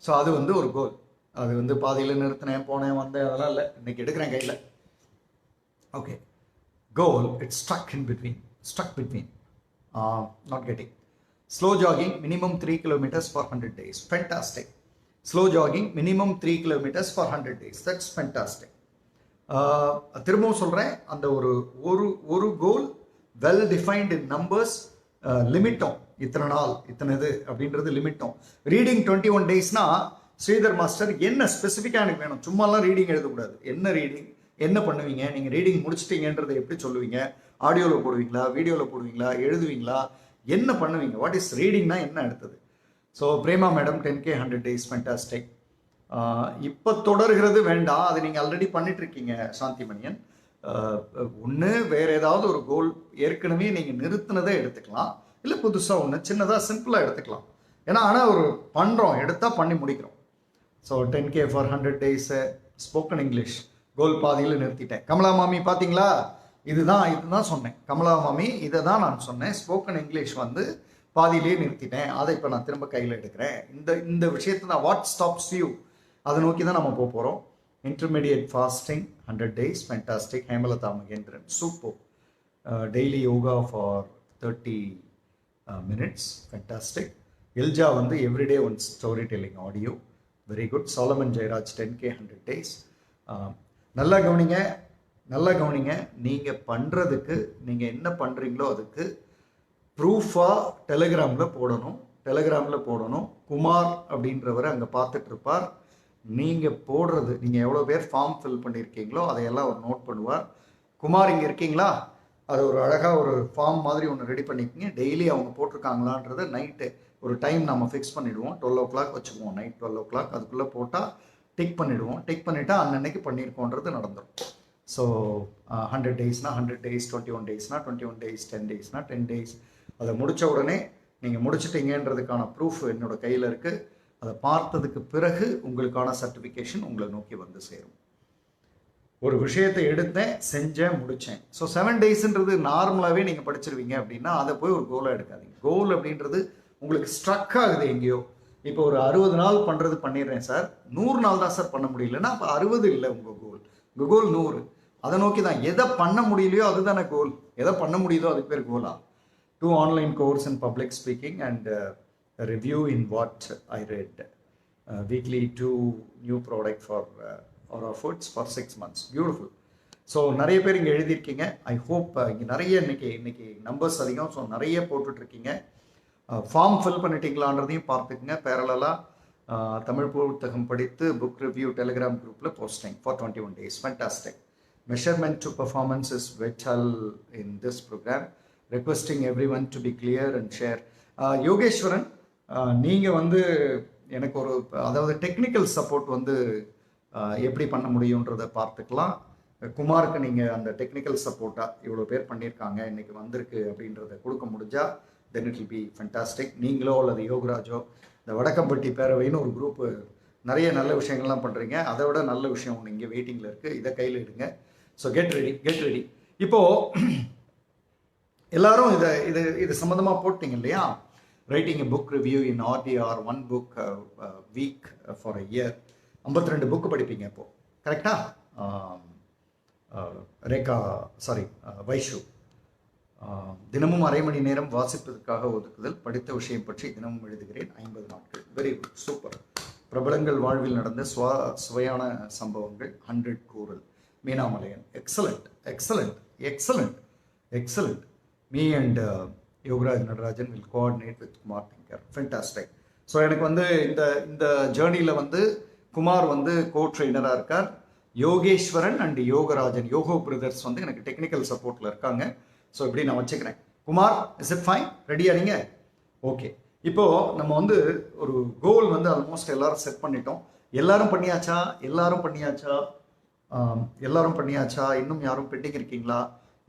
ஸோ அது வந்து ஒரு கோல். அது வந்து பாதியில் நிறுத்தினேன், போனேன், வந்தேன், அதெல்லாம் இல்லை. இன்னைக்கு எடுக்கிறேன் கையில். Okay, goal it's struck between not getting. Slow jogging minimum 3 kilometers for 100 days, fantastic. Slow jogging minimum 3 kilometers for 100 days, that's fantastic. திரும்பவும் சொல்கிறேன், அந்த ஒரு கோல் வெல் டிஃபைன்ட் இன் நம்பர்ஸ், லிமிட்டும் இத்தனை நாள் இத்தனை இது அப்படின்றது லிமிட்டும். ரீடிங் 21 daysனா ஸ்ரீதர் மாஸ்டர் என்ன ஸ்பெசிஃபிக்காக எனக்கு வேணும். சும்மாலாம் ரீடிங் எழுதக்கூடாது. என்ன ரீடிங், என்ன பண்ணுவீங்க, நீங்கள் ரீடிங் முடிச்சிட்டீங்கன்றதை எப்படி சொல்லுவீங்க, ஆடியோவில் போடுவீங்களா, வீடியோவில் போடுவீங்களா, எழுதுவீங்களா, என்ன பண்ணுவீங்க, வாட் இஸ் ரீடிங்னா என்ன அடுத்தது. So Prema madam 10K 100 days fantastic. இப்போ தொடர்கிறது வேண்டாம், அது நீங்கள் ஆல்ரெடி பண்ணிட்டுருக்கீங்க சாந்திமணியன். ஒன்று வேறு ஏதாவது ஒரு கோல் ஏற்கனவே நீங்கள் நிறுத்தினதை எடுத்துக்கலாம், இல்லை புதுசாக ஒன்று சின்னதாக சிம்பிளாக எடுத்துக்கலாம். ஏன்னா ஆனால் ஒரு பண்ணுறோம், எடுத்தால் பண்ணி முடிக்கிறோம். So 10K for 100 days spoken English goal பாதியில் நிறுத்திட்டேன். கமலா மாமி பார்த்தீங்களா, இதுதான் சொன்னேன். கமலா மாமி இதை தான் நான் சொன்னேன். ஸ்போக்கன் இங்கிலீஷ் வந்து பாதியிலேயே நிறுத்திட்டேன், அதை இப்போ நான் திரும்ப கையில் எடுக்கிறேன். இந்த விஷயத்தை தான் வாட் ஸ்டாப்ஸ் யூ, அதை நோக்கி தான் நம்ம போகிறோம். Intermediate fasting 100 days fantastic. Hemalatha Mahendran super. Daily yoga for 30 minutes fantastic. Elja வந்து everyday one story telling audio, very good. Solomon Jeyaraj 10K 100 days. நல்லா கவனிங்க. நீங்கள் பண்ணுறதுக்கு, நீங்கள் என்ன பண்ணுறீங்களோ அதுக்கு ப்ரூஃபாக டெலிகிராமில் போடணும். குமார் அப்படின்றவர் அங்கே பார்த்துட்ருப்பார். நீங்கள் போடுறது, நீங்கள் எவ்வளோ பேர் ஃபார்ம் ஃபில் பண்ணியிருக்கீங்களோ அதையெல்லாம் அவர் நோட் பண்ணுவார். குமார் இங்கே இருக்கீங்களா, அது ஒரு அழகாக ஒரு ஃபார்ம் மாதிரி ஒன்று ரெடி பண்ணிக்கோங்க. டெய்லி அவங்க போட்டிருக்காங்களான்றதை நைட்டு ஒரு டைம் நம்ம ஃபிக்ஸ் பண்ணிவிடுவோம். 12 o'clock வச்சுக்குவோம், நைட் 12 o'clock. அதுக்குள்ளே போட்டால் டிக் பண்ணிவிடுவோம். டிக் பண்ணிவிட்டால் அன்னன்னைக்கு பண்ணியிருக்கோன்றது நடந்துடும். So 100 daysனா 100 days, 21 daysனா 21 days, 10 daysனா 10 days. அதை முடித்த உடனே நீங்கள் முடிச்சிட்டீங்கன்றதுக்கான ப்ரூஃப் என்னோடய கையில் இருக்குது. அதை பார்த்ததுக்கு பிறகு உங்களுக்கான சர்டிஃபிகேஷன் உங்களை நோக்கி வந்து சேரும். ஒரு விஷயத்தை எடுத்தேன், செஞ்சேன், முடித்தேன். ஸோ 7 daysன்றது நார்மலாகவே நீங்கள் படிச்சிருவீங்க அப்படின்னா அதை போய் ஒரு கோலாக எடுக்காதீங்க. கோல் அப்படின்றது உங்களுக்கு ஸ்ட்ரக் ஆகுது எங்கேயோ. இப்போ ஒரு 60 நாள் பண்ணிடுறேன் சார், 100 நாள் தான் சார் பண்ண முடியலன்னா அப்போ 60 இல்லை உங்கள் கோல் 100. அதை நோக்கி தான். எதை பண்ண முடியலையோ அதுதானே கோல். எதை பண்ண முடியுதோ அதுக்கு பேர் Cola. 2 online course in public speaking and a review in what I read. Weekly 2 new product for Aura Foods for 6 months. Beautiful. So நிறைய பேர் இங்கே எழுதியிருக்கீங்க. ஐ ஹோப் இங்கே நிறைய இன்னைக்கு நம்பர்ஸ் அதிகம். ஸோ நிறைய போட்டுட்ருக்கீங்க. ஃபார்ம் ஃபில் பண்ணிட்டீங்களான்றதையும் பார்த்துக்குங்க. பேரலாக தமிழ் புத்தகம் படித்து புக் ரிவ்யூ டெலிகிராம் குரூப்பில் posting for 21 days. Fantastic. measurement to performance is vital in this program. Requesting everyone to be clear and share. Yogeswaran, நீங்கள் வந்து எனக்கு ஒரு அதாவது டெக்னிக்கல் சப்போர்ட் வந்து எப்படி பண்ண முடியுன்றதை பார்த்துக்கலாம். குமாருக்கு நீங்கள் அந்த டெக்னிக்கல் சப்போர்ட்டாக இவ்வளோ பேர் பண்ணியிருக்காங்க இன்றைக்கி வந்திருக்கு அப்படின்றத கொடுக்க முடிஞ்சால் then it will be fantastic. நீங்களோ அல்லது யோகராஜோ இந்த வடக்கம்பட்டி பேரவைன்னு ஒரு குரூப்பு நிறைய நல்ல விஷயங்கள்லாம் பண்ணுறீங்க. அதை விட நல்ல விஷயம் ஒன்று இங்கே வெயிட்டிங்கில் இருக்குது, இதை கையில் எடுங்க. So get ready. இப்போது எல்லாரும் இது சம்மந்தமாக போட்டிங்க இல்லையா? Writing a book review in RDR, 1 book week for a year. 52 book படிப்பீங்க இப்போது, கரெக்டா? ரேகா வைஷு, தினமும் அரை மணி நேரம் வாசிப்பதற்காக ஒதுக்குதல், படித்த விஷயம் பற்றி தினமும் எழுதுகிறேன் 50 நாட்கள். Very good, super. பிரபலங்கள் வாழ்வில் நடந்த சுவையான சம்பவங்கள் 100 கூறல். Meenamalayan, excellent. Me and Yogaraj Natarajan will coordinate with Kumar thinker. Fantastic. So எனக்கு வந்து இந்த ஜேர்னியில் வந்து குமார் வந்து கோ ட்ரெயினராக இருக்கார். யோகேஸ்வரன் அண்ட் யோகராஜன், யோகோ பிரதர்ஸ் வந்து எனக்கு டெக்னிக்கல் சப்போர்ட்டில் இருக்காங்க. ஸோ இப்படி நான் வச்சுக்கிறேன். Kumar, is it fine? ரெடியா நீங்கள்? ஓகே. இப்போது நம்ம வந்து ஒரு கோல் வந்து ஆல்மோஸ்ட் எல்லாரும் செட் பண்ணிட்டோம். எல்லாரும் பண்ணியாச்சா? இன்னும் யாரும் பெண்டிங் இருக்கீங்களா?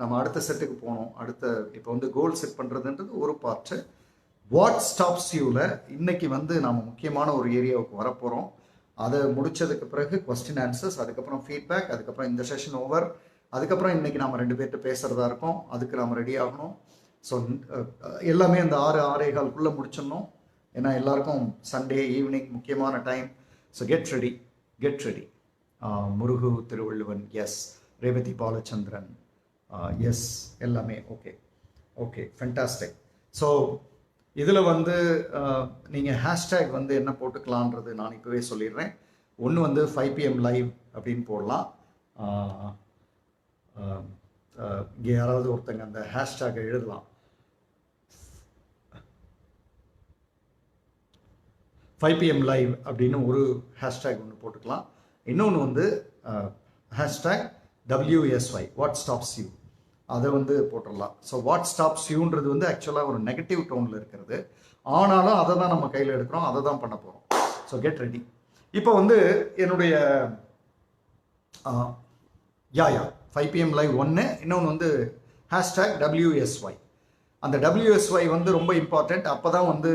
நம்ம அடுத்த செட்டுக்கு போகணும். இப்போ வந்து கோல் செட் பண்ணுறதுன்றது ஒரு பார்ட்டு. வாட் ஸ்டாப்ஸ் யூவில் இன்னைக்கு வந்து நாம் முக்கியமான ஒரு ஏரியாவுக்கு வரப்போகிறோம். அதை முடித்ததுக்கு பிறகு கொஸ்டின் ஆன்சர்ஸ், அதுக்கப்புறம் ஃபீட்பேக், அதுக்கப்புறம் இந்த செஷன் ஓவர், அதுக்கப்புறம் இன்றைக்கி நாம் 2 பேர்கிட்ட பேசுகிறதா இருக்கோம். அதுக்கு நாம் ரெடி ஆகணும். ஸோ எல்லாமே அந்த 6-6:15 முடிச்சிடணும். ஏன்னா எல்லாருக்கும் சண்டே ஈவினிங் முக்கியமான time. So get ready. Murugu Thiruvalluvan, yes. Revathi Balachandran, yes. எல்லாமே ஓகே ஃபென்டாஸ்டிக். ஸோ இதில் வந்து நீங்கள் ஹேஷ்டேக் வந்து என்ன போட்டுக்கலான்றது நான் இப்போவே சொல்லிடுறேன். ஒன்று வந்து 5 PM லைவ் அப்படின்னு போடலாம். இங்கே யாராவது ஒருத்தங்க அந்த ஹேஷ்டேக்கை எழுதலாம். 5 PM லைவ் அப்படின்னு ஒரு ஹேஷ்டேக் ஒன்று போட்டுக்கலாம். இன்னொன்று வந்து hashtag WSY, what stops you, அதை வந்து போட்டுடலாம். ஸோ வாட் ஸ்டாப்ஸ் யூன்றது வந்து ஆக்சுவலாக ஒரு நெகட்டிவ் டோனில் இருக்கிறது. ஆனாலும் அதை தான் நம்ம கையில் எடுக்கிறோம், அதை தான் பண்ண போகிறோம். So get ready. இப்போ வந்து என்னுடைய 5 PM லைவ் ஒன்று, இன்னொன்று வந்து ஹேஷ்டேக் WSY. அந்த WSY வந்து ரொம்ப இம்பார்ட்டண்ட். அப்போ தான் வந்து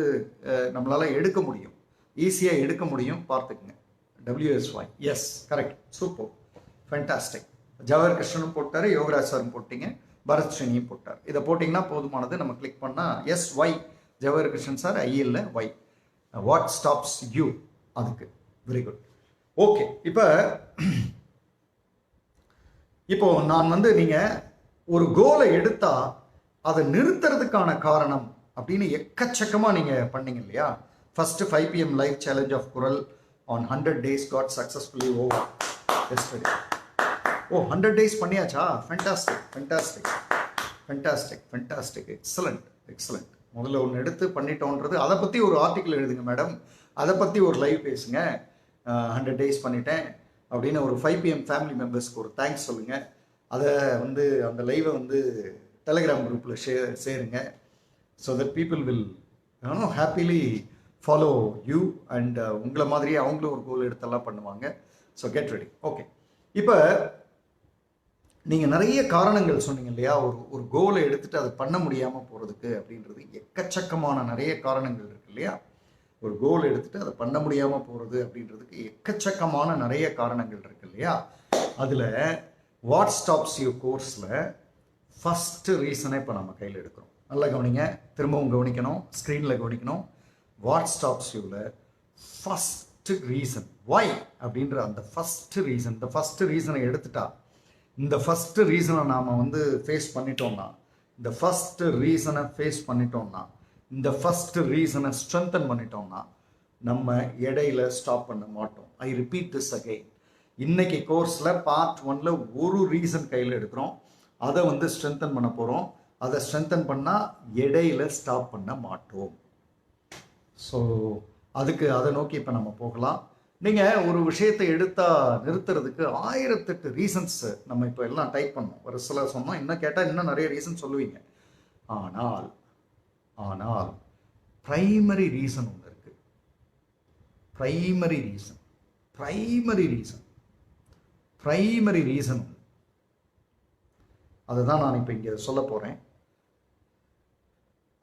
நம்மளால் எடுக்க முடியும், ஈஸியாக எடுக்க முடியும். பார்த்துக்குங்க. WSY, yes, correct, super, fantastic. Jawahar கிருஷ்ணனும் போட்டார், யோகராஜ் சாரும் போட்டிங்க, பரத் ஸ்ரீனியும் போட்டார். இதை போட்டிங்கன்னா போதுமானது. நம்ம கிளிக் பண்ணால் S Y Jawahar Krishnan sir, I இல்லை ஒய். வாட் ஸ்டாப்ஸ் யூ, அதுக்கு. Very good. ஓகே. இப்போ நான் வந்து நீங்கள் ஒரு கோலை எடுத்தால் அதை நிறுத்துறதுக்கான காரணம் அப்படின்னு எக்கச்சக்கமாக நீங்கள் பண்ணீங்க இல்லையா? First 5 PM live challenge of குரல் on 100 days got successfully over. Yesterday. 100 days பண்ணியாச்சா? ஃபென்டாஸ்டிக். எக்ஸலண்ட். முதல்ல ஒன்று எடுத்து பண்ணிட்டோன்றது, அதை பற்றி ஒரு ஆர்டிக்கிள் எழுதுங்க மேடம், அதை பற்றி ஒரு லைவ் பேசுங்க. 100 days பண்ணிட்டேன் அப்படின்னு ஒரு 5 PM ஃபேமிலி மெம்பர்ஸ்க்கு ஒரு தேங்க்ஸ் சொல்லுங்கள். அதை வந்து அந்த லைவை வந்து டெலிகிராம் குரூப்பில் சேருங்க. So that people will happily follow you and உங்களை மாதிரியே அவங்களும் ஒரு கோல் எடுத்தெல்லாம் பண்ணுவாங்க. So get ready. ஓகே. இப்போ நீங்கள் நிறைய காரணங்கள் சொன்னீங்க இல்லையா? ஒரு கோலை எடுத்துகிட்டு அதை பண்ண முடியாமல் போகிறதுக்கு அப்படின்றது எக்கச்சக்கமான நிறைய காரணங்கள் இருக்கு இல்லையா? ஒரு கோல் எடுத்துகிட்டு அதை பண்ண முடியாமல் போகிறது அப்படின்றதுக்கு எக்கச்சக்கமான நிறைய காரணங்கள் இருக்கு இல்லையா? அதில் வாட் ஸ்டாப்ஸ் யூ கோர்ஸில் ஃபஸ்ட்டு ரீசனை இப்போ நம்ம கையில் எடுக்கிறோம். நல்லா கவனிங்க, திரும்பவும் கவனிக்கணும், ஸ்க்ரீனில் கவனிக்கணும். வாட் ஸ்டாப்ஸ் யூவில் ஃபஸ்ட்டு ரீசன் ஒய் அப்படின்ற அந்த ஃபஸ்ட்டு ரீசன், இந்த ஃபஸ்ட்டு ரீசனை எடுத்துட்டா, இந்த ஃபஸ்ட்டு ரீசனை நாம் வந்து ஃபேஸ் பண்ணிட்டோம்னா, இந்த ஃபஸ்ட்டு ரீசனை ஸ்ட்ரென்தன் பண்ணிட்டோம்னா நம்ம இடையில ஸ்டாப் பண்ண மாட்டோம். I repeat this again. இன்னைக்கு கோர்ஸில் பார்ட் 1ல் ஒரு ரீசன் கையில் எடுக்கிறோம், அதை வந்து ஸ்ட்ரென்தன் பண்ண போகிறோம். அதை ஸ்ட்ரென்தன் பண்ணால் இடையில ஸ்டாப் பண்ண மாட்டோம். ஸோ அதை நோக்கி இப்போ நம்ம போகலாம். நீங்கள் ஒரு விஷயத்தை எடுத்தால் நிறுத்துறதுக்கு 1008 ரீசன்ஸ் நம்ம இப்போ எல்லாம் டைப் பண்ணோம். ஒரு சில சொன்னால் இன்னும் கேட்டால் இன்னும் நிறைய ரீசன் சொல்லுவீங்க. ஆனால் ஆனால் பிரைமரி ரீசன் ஒன்று இருக்குது. பிரைமரி ரீசன் அதுதான் நான் இப்போ இங்கே சொல்ல போகிறேன்.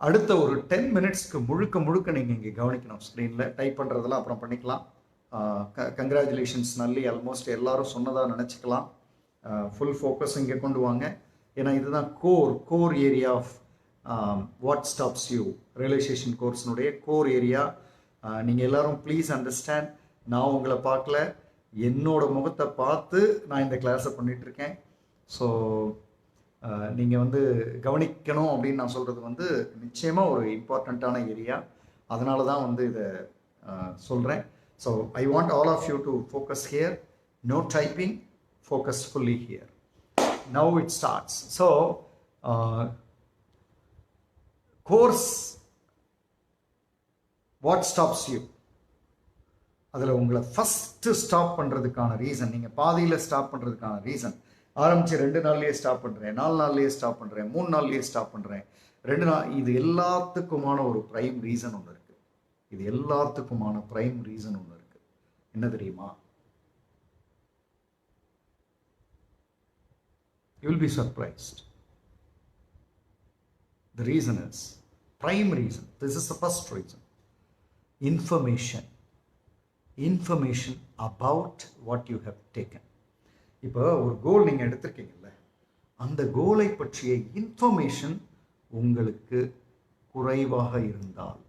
அடுத்த ஒரு 10 மினிட்ஸ்க்கு முழுக்க நீங்கள் இங்கே கவனிக்கணும். ஸ்க்ரீனில் டைப் பண்ணுறதெல்லாம் அப்புறம் பண்ணிக்கலாம். கங்க்ராச்சுலேஷன்ஸ் நல்லி, ஆல்மோஸ்ட் எல்லாரும் சொன்னதாக நினச்சிக்கலாம். ஃபுல் ஃபோக்கஸ் இங்கே கொண்டு வாங்க. ஏன்னா இதுதான் core area of what stops you realisation கோர்ஸ்னுடைய கோர் ஏரியா. நீங்கள் எல்லாரும் ப்ளீஸ் அண்டர்ஸ்டாண்ட், நான் உங்களை பார்க்கல, என்னோட முகத்தை பார்த்து நான் இந்த கிளாஸை பண்ணிகிட்ருக்கேன். ஸோ நீங்கள் வந்து கவனிக்கணும் அப்படின்னு நான் சொல்கிறது வந்து நிச்சயமாக ஒரு இம்பார்ட்டண்ட்டான ஏரியா. அதனால தான் வந்து இதை சொல்கிறேன். So I want all of you to focus here. No typing, focus fully here. Now it starts. So course what stops you, அதில் உங்களை ஃபஸ்ட்டு ஸ்டாப் பண்ணுறதுக்கான ரீசன், நீங்கள் பாதியில் ஸ்டாப் பண்ணுறதுக்கான ரீசன், ஆரம்பித்து 2 நாள்லேயே ஸ்டாப் பண்ணுறேன், 4 நாள்லேயே ஸ்டாப் பண்ணுறேன், 3 நாள்லேயே ஸ்டாப் பண்ணுறேன், 2 நாள், இது எல்லாத்துக்குமான ஒரு ப்ரைம் ரீசன் ஒன்று இருக்குது. என்ன தெரியுமா? You will be surprised. The reason is, prime reason, this is the first reason. Information about what you have taken. இப்போ ஒரு கோல் நீங்கள் எடுத்திருக்கீங்கல்ல, அந்த கோலை பற்றிய இன்ஃபர்மேஷன் உங்களுக்கு குறைவாக இருந்தால்,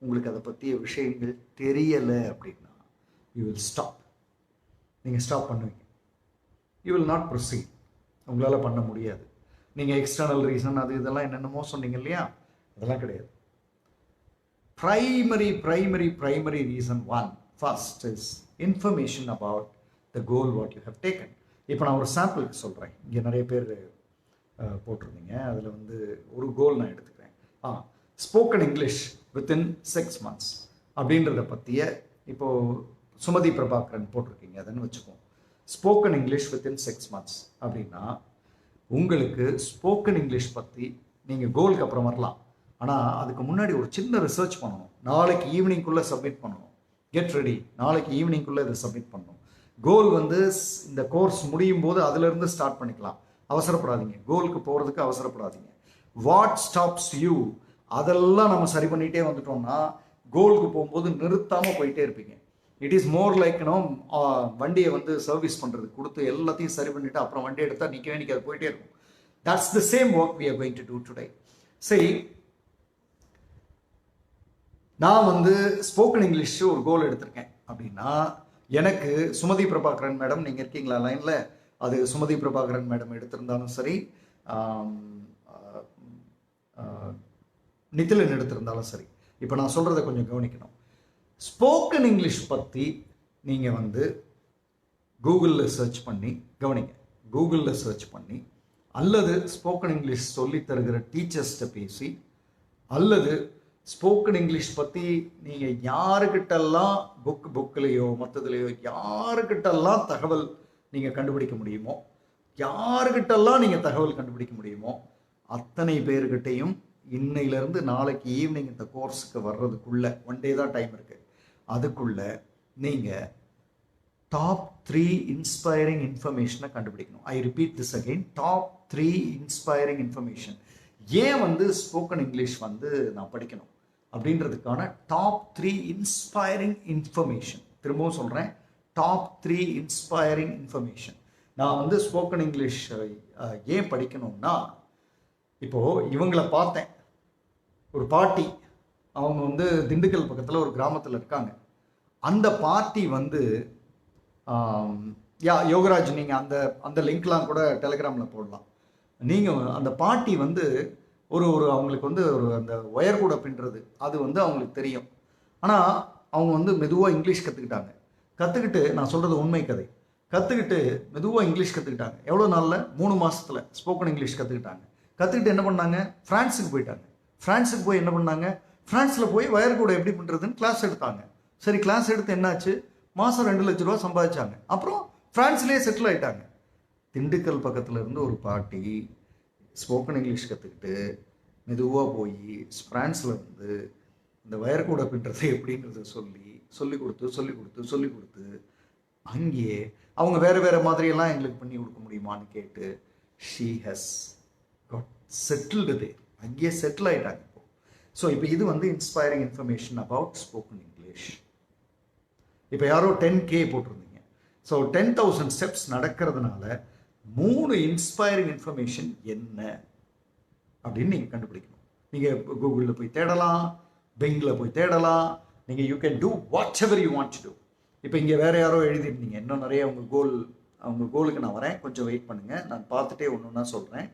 உங்களுக்கு அதை பற்றிய விஷயங்கள் தெரியலை அப்படின்னா, யூ வில் ஸ்டாப். நீங்கள் ஸ்டாப் பண்ணுவீங்க. You will not proceed. உங்களால் பண்ண முடியாது. நீங்கள் எக்ஸ்டர்னல் ரீசன் அது இதெல்லாம் என்னென்னமோ சொன்னீங்க இல்லையா, அதெல்லாம் கிடையாது. primary reason one, first is information about the goal what you have taken. இப்போ நான் ஒரு சாம்பிளுக்கு சொல்கிறேன். இங்கே நிறைய பேர் போட்டிருந்தீங்க. அதில் வந்து ஒரு கோல் நான் எடுத்துக்கிறேன். ஸ்போக்கன் இங்கிலீஷ் வித்தின் 6 months அப்படின்றத பற்றிய இப்போது சுமதி பிரபாகரன் போட்டிருக்கீங்க. அதுன்னு வச்சுக்கோம். ஸ்போக்கன் இங்கிலீஷ் வித்தின் 6 months அப்படின்னா உங்களுக்கு ஸ்போக்கன் இங்கிலீஷ் பற்றி நீங்கள் கோலுக்கு அப்புறம் வரலாம். ஆனால் அதுக்கு முன்னாடி ஒரு சின்ன ரிசர்ச் பண்ணணும். நாளைக்கு ஈவினிங்குள்ளே சப்மிட் பண்ணணும். கெட் ரெடி, நாளைக்கு ஈவினிங்குள்ளே இதை சப்மிட் பண்ணணும். கோல் வந்து இந்த கோர்ஸ் முடியும் போது அதிலிருந்து ஸ்டார்ட் பண்ணிக்கலாம். அவசரப்படாதீங்க, கோலுக்கு போகிறதுக்கு அவசரப்படாதீங்க. வாட் ஸ்டாப்ஸ் யூ, அதெல்லாம் நம்ம சரி பண்ணிகிட்டே வந்துட்டோம்னா கோலுக்கு போகும்போது நிறுத்தாமல் போயிட்டே இருப்பீங்க. இட் இஸ் மோர் லைக் வண்டியை வந்து சர்வீஸ் பண்ணுறது கொடுத்து எல்லாத்தையும் சரி பண்ணிவிட்டு அப்புறம் வண்டி எடுத்தால் நிற்காது, போயிட்டே இருக்கும். That's the same work we are going to do today. சரி, நான் வந்து ஸ்போக்கன் இங்கிலீஷ் ஒரு கோல் எடுத்திருக்கேன் அப்படின்னா, எனக்கு சுமதி பிரபாகரன் மேடம், நீங்கள் இருக்கீங்களா லைனில்? அது சுமதி பிரபாகரன் மேடம் எடுத்திருந்தாலும் சரி, நித்திலன் எடுத்திருந்தாலும் சரி, இப்போ நான் சொல்கிறத கொஞ்சம் கவனிக்கணும். ஸ்போக்கன் இங்கிலீஷ் பற்றி நீங்கள் வந்து கூகுளில் சர்ச் பண்ணி கவனிங்க. கூகுளில் சர்ச் பண்ணி, அல்லது ஸ்போக்கன் இங்கிலீஷ் சொல்லி தருகிற டீச்சர்ஸ்கிட்ட பேசி, அல்லது ஸ்போக்கன் இங்கிலீஷ் பற்றி நீங்கள் யாருக்கிட்டெல்லாம் புக்கிலையோ மற்றதுலையோ யாருக்கிட்டெல்லாம் தகவல் நீங்கள் கண்டுபிடிக்க முடியுமோ, யாருக்கிட்டெல்லாம் நீங்கள் தகவல் கண்டுபிடிக்க முடியுமோ அத்தனை பேர்கிட்டையும் இன்னையிலேருந்து நாளைக்கு ஈவினிங் இந்த கோர்ஸுக்கு வர்றதுக்குள்ளே 1 day தான் டைம் இருக்குது. அதுக்குள்ளே நீங்கள் டாப் 3 இன்ஸ்பைரிங் இன்ஃபர்மேஷனை கண்டுபிடிக்கணும். I repeat this again, top 3 inspiring information. ஏன் வந்து ஸ்போக்கன் இங்கிலீஷ் வந்து நான் படிக்கணும் அப்படின்றதுக்கான டாப் 3 இன்ஸ்பைரிங் இன்ஃபர்மேஷன். திரும்பவும் சொல்கிறேன், டாப் 3 இன்ஸ்பைரிங் இன்ஃபர்மேஷன். நான் வந்து ஸ்போக்கன் இங்கிலீஷ் ஏன் படிக்கணும்னா, இப்போது இவங்களை பார்த்தேன். ஒரு பாட்டி, அவங்க வந்து திண்டுக்கல் பக்கத்தில் ஒரு கிராமத்தில் இருக்காங்க. அந்த பாட்டி வந்து யோகராஜ், நீங்கள் அந்த லிங்க்லாம் கூட டெலிகிராமில் போடலாம். நீங்கள் அந்த பாட்டி வந்து ஒரு அவங்களுக்கு வந்து அந்த ஒயர் கூட பின்னுறது அது வந்து அவங்களுக்கு தெரியும். ஆனால் அவங்க வந்து மெதுவாக இங்கிலீஷ் கற்றுக்கிட்டு நான் சொல்கிறது உண்மை கதை, கற்றுக்கிட்டு மெதுவாக இங்கிலீஷ் கற்றுக்கிட்டாங்க. எவ்வளோ நாளில்? 3 மாதத்தில் ஸ்போக்கன் இங்கிலீஷ் கற்றுக்கிட்டு என்ன பண்ணாங்க? ஃப்ரான்ஸுக்கு போயிட்டாங்க. ஃப்ரான்ஸுக்கு போய் என்ன பண்ணாங்க? ஃப்ரான்ஸில் போய் ஒயர் கூட எப்படி பண்ணுறதுன்னு கிளாஸ் எடுத்தாங்க. சரி, கிளாஸ் எடுத்து என்னாச்சு? மாதம் 2 லட்ச ரூபா சம்பாதிச்சாங்க. அப்புறம் ஃப்ரான்ஸ்லேயே செட்டில் ஆகிட்டாங்க. திண்டுக்கல் பக்கத்தில் இருந்து ஒரு பாட்டி ஸ்போக்கன் இங்கிலீஷ் கற்றுக்கிட்டு மெதுவாக போய் ஃப்ரான்ஸில் வந்து இந்த வயர்கூடை பின்னுறது எப்படின்றத சொல்லி கொடுத்து அங்கேயே அவங்க வேறு மாதிரியெல்லாம் எங்களுக்கு பண்ணி கொடுக்க முடியுமான்னு கேட்டு ஷீ ஹஸ் காட் செட்டில்டு தேர். அங்கேயே செட்டில் ஆகிட்டாங்க இப்போ. ஸோ இப்போ இது வந்து inspiring information about spoken English. இப்போ யாரோ 10K போட்டிருந்தீங்க. ஸோ 10,000 ஸ்டெப்ஸ் நடக்கிறதுனால 3 இன்ஸ்பைரிங் இன்ஃபர்மேஷன் என்ன அப்படின்னு நீங்கள் கண்டுபிடிக்கணும். நீங்கள் கூகுளில் போய் தேடலாம், பெங்கில் போய் தேடலாம். நீங்கள் you can do whatever you want to do. இப்போ இங்கே வேறு யாரோ எழுதிருந்தீங்க, இன்னும் நிறைய அவங்க கோலுக்கு நான் வரேன், கொஞ்சம் வெயிட் பண்ணுங்கள், நான் பார்த்துட்டே ஒன்று ஒன்றா சொல்கிறேன்.